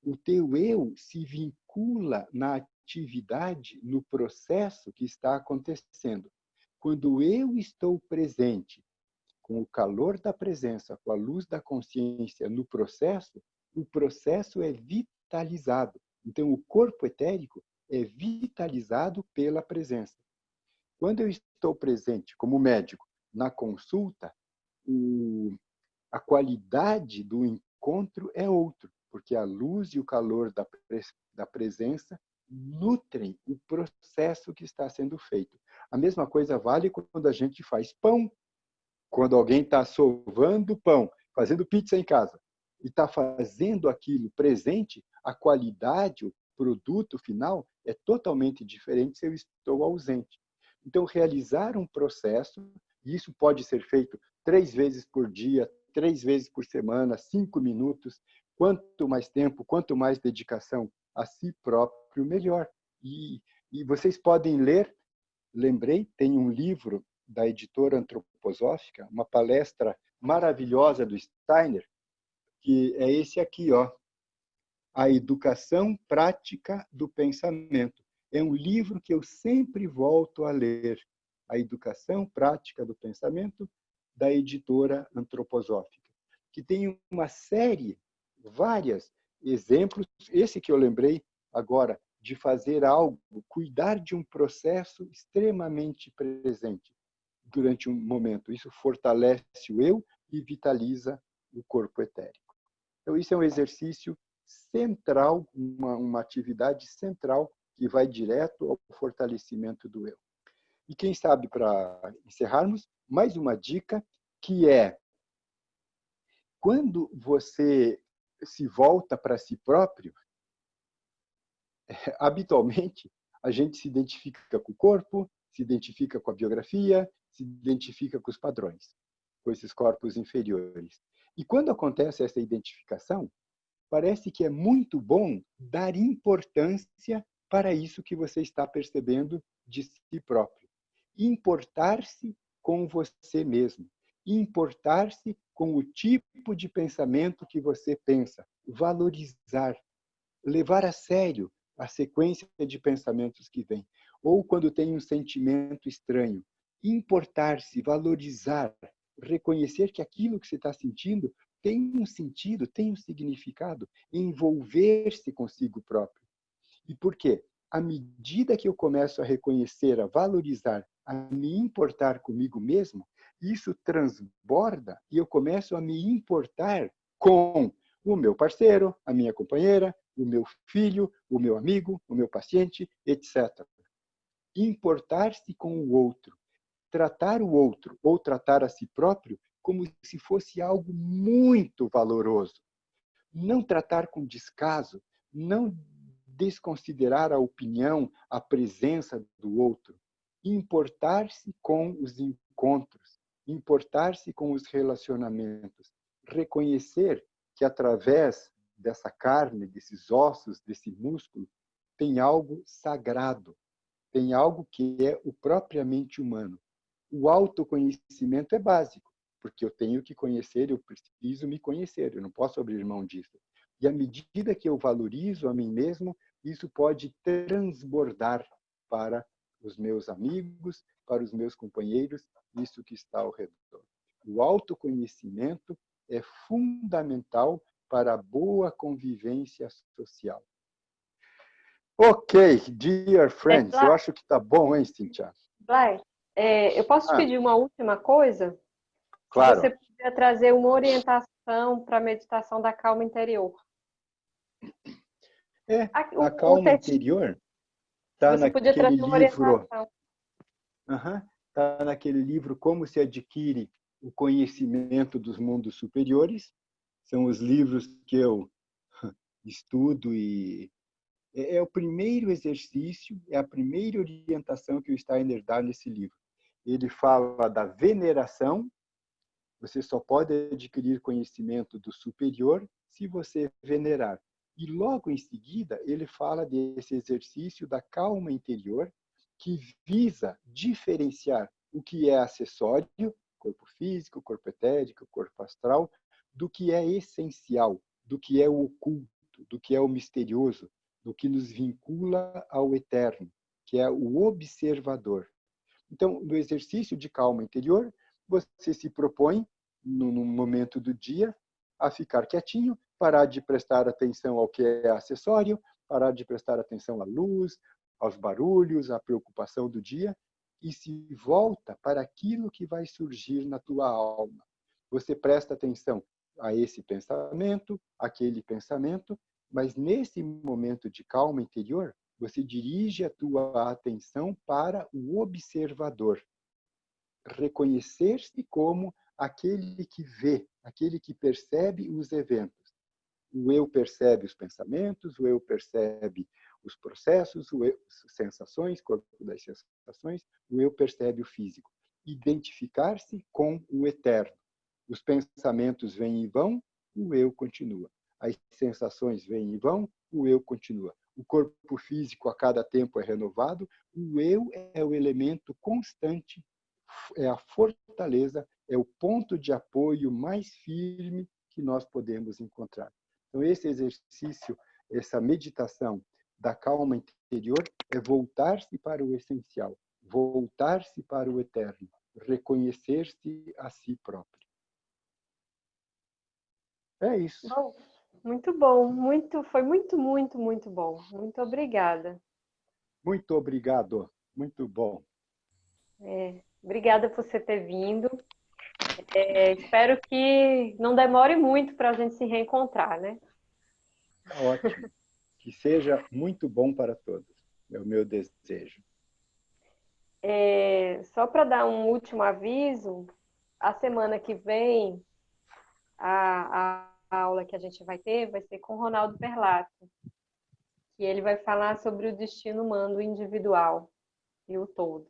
o teu eu se vincula na atividade, no processo que está acontecendo. Quando eu estou presente, com o calor da presença, com a luz da consciência no processo, o processo é vitalizado. Então, o corpo etérico é vitalizado pela presença. Quando eu estou presente como médico na consulta, a qualidade do encontro é outro, porque a luz e o calor da presença nutrem o processo que está sendo feito. A mesma coisa vale quando a gente faz pão, quando alguém está sovando pão, fazendo pizza em casa, e está fazendo aquilo presente, a qualidade, o produto final é totalmente diferente se eu estou ausente. Então, realizar um processo, e isso pode ser feito 3 vezes por dia, 3 vezes por semana, 5 minutos. Quanto mais tempo, quanto mais dedicação a si próprio, melhor. E vocês podem ler, lembrei, tem um livro da editora Antroposófica, uma palestra maravilhosa do Steiner, que é esse aqui, ó, A Educação Prática do Pensamento. É um livro que eu sempre volto a ler. A Educação Prática do Pensamento, da editora Antroposófica, que tem uma série, vários exemplos, esse que eu lembrei agora, de fazer algo, cuidar de um processo extremamente presente durante um momento. Isso fortalece o eu e vitaliza o corpo etérico. Então, isso é um exercício central, uma atividade central que vai direto ao fortalecimento do eu. E quem sabe, para encerrarmos, mais uma dica, que é quando você se volta para si próprio, habitualmente a gente se identifica com o corpo, se identifica com a biografia, se identifica com os padrões, com esses corpos inferiores. E quando acontece essa identificação, parece que é muito bom dar importância para isso que você está percebendo de si próprio. Importar-se com você mesmo. Importar-se com o tipo de pensamento que você pensa. Valorizar. Levar a sério a sequência de pensamentos que vem. Ou quando tem um sentimento estranho. Importar-se, valorizar, reconhecer que aquilo que você está sentindo tem um sentido, tem um significado, envolver-se consigo próprio. E por quê? À medida que eu começo a reconhecer, a valorizar, a me importar comigo mesmo, isso transborda e eu começo a me importar com o meu parceiro, a minha companheira, o meu filho, o meu amigo, o meu paciente, etc. Importar-se com o outro. Tratar o outro ou tratar a si próprio como se fosse algo muito valoroso. Não tratar com descaso, não desconsiderar a opinião, a presença do outro. Importar-se com os encontros, importar-se com os relacionamentos. Reconhecer que através dessa carne, desses ossos, desse músculo, tem algo sagrado, tem algo que é o propriamente humano. O autoconhecimento é básico, porque eu tenho que conhecer, eu preciso me conhecer, eu não posso abrir mão disso. E à medida que eu valorizo a mim mesmo, isso pode transbordar para os meus amigos, para os meus companheiros, isso que está ao redor. O autoconhecimento é fundamental para a boa convivência social. Ok, dear friends, eu acho que está bom, hein, Cíntia? Blay, eu posso te pedir uma última coisa? Claro. Você podia trazer uma orientação para a meditação da calma interior. A calma interior está naquele livro. Está naquele livro Como se adquire o conhecimento dos mundos superiores. São os livros que eu estudo e é o primeiro exercício, é a primeira orientação que o Steiner dá nesse livro. Ele fala da veneração. Você só pode adquirir conhecimento do superior se você venerar. E logo em seguida, ele fala desse exercício da calma interior, que visa diferenciar o que é acessório, corpo físico, corpo etérico, corpo astral, do que é essencial, do que é o oculto, do que é o misterioso, do que nos vincula ao eterno, que é o observador. Então, no exercício de calma interior, você se propõe, num momento do dia, a ficar quietinho, parar de prestar atenção ao que é acessório, parar de prestar atenção à luz, aos barulhos, à preocupação do dia, e se volta para aquilo que vai surgir na tua alma. Você presta atenção a esse pensamento, aquele pensamento, mas nesse momento de calma interior, você dirige a tua atenção para o observador. Reconhecer-se como aquele que vê, aquele que percebe os eventos. O eu percebe os pensamentos, o eu percebe os processos, o eu, sensações, corpo das sensações, o eu percebe o físico. Identificar-se com o eterno. Os pensamentos vêm e vão, o eu continua. As sensações vêm e vão, o eu continua. O corpo físico a cada tempo é renovado, o eu é o elemento constante, é a fortaleza, é o ponto de apoio mais firme que nós podemos encontrar. Então, esse exercício, essa meditação da calma interior é voltar-se para o essencial, voltar-se para o eterno, reconhecer-se a si próprio. É isso. Bom, Muito bom, foi muito bom. Muito obrigada. Muito obrigado. Muito bom. Obrigada por você ter vindo. Espero que não demore muito para a gente se reencontrar, né? Ótimo. Que seja muito bom para todos. É o meu desejo. Só para dar um último aviso, a semana que vem, a aula que a gente vai ter vai ser com o Ronaldo Perlato, que ele vai falar sobre o destino humano individual e o todo.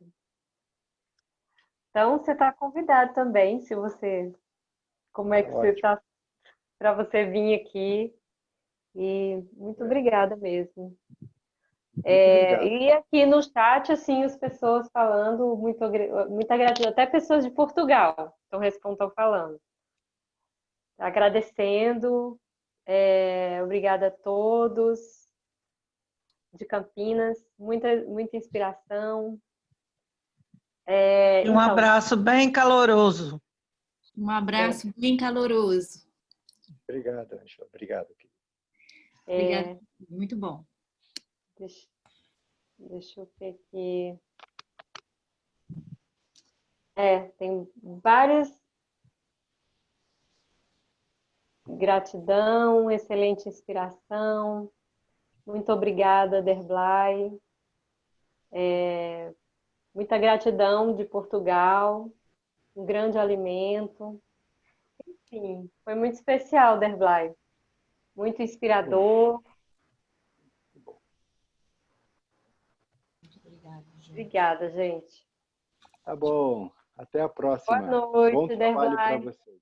Então, você está convidado também, se você... Como é que você Ótimo. está para você vir aqui? E muito obrigada mesmo. Muito obrigado. E aqui no chat, assim, as pessoas falando, muita gratidão, até pessoas de Portugal estão falando. Agradecendo, obrigada a todos de Campinas, muita inspiração. Um abraço bem caloroso. Um abraço bem caloroso. Obrigado, Ângela. Obrigado. Obrigada. Muito bom. Deixa eu ver aqui. Tem várias. Gratidão, excelente inspiração. Muito obrigada, Derblay. Muita gratidão de Portugal. Um grande alimento. Enfim, foi muito especial, Derblay. Muito inspirador. Obrigada, gente. Tá bom. Até a próxima. Boa noite, Bom trabalho para Derblay. vocês.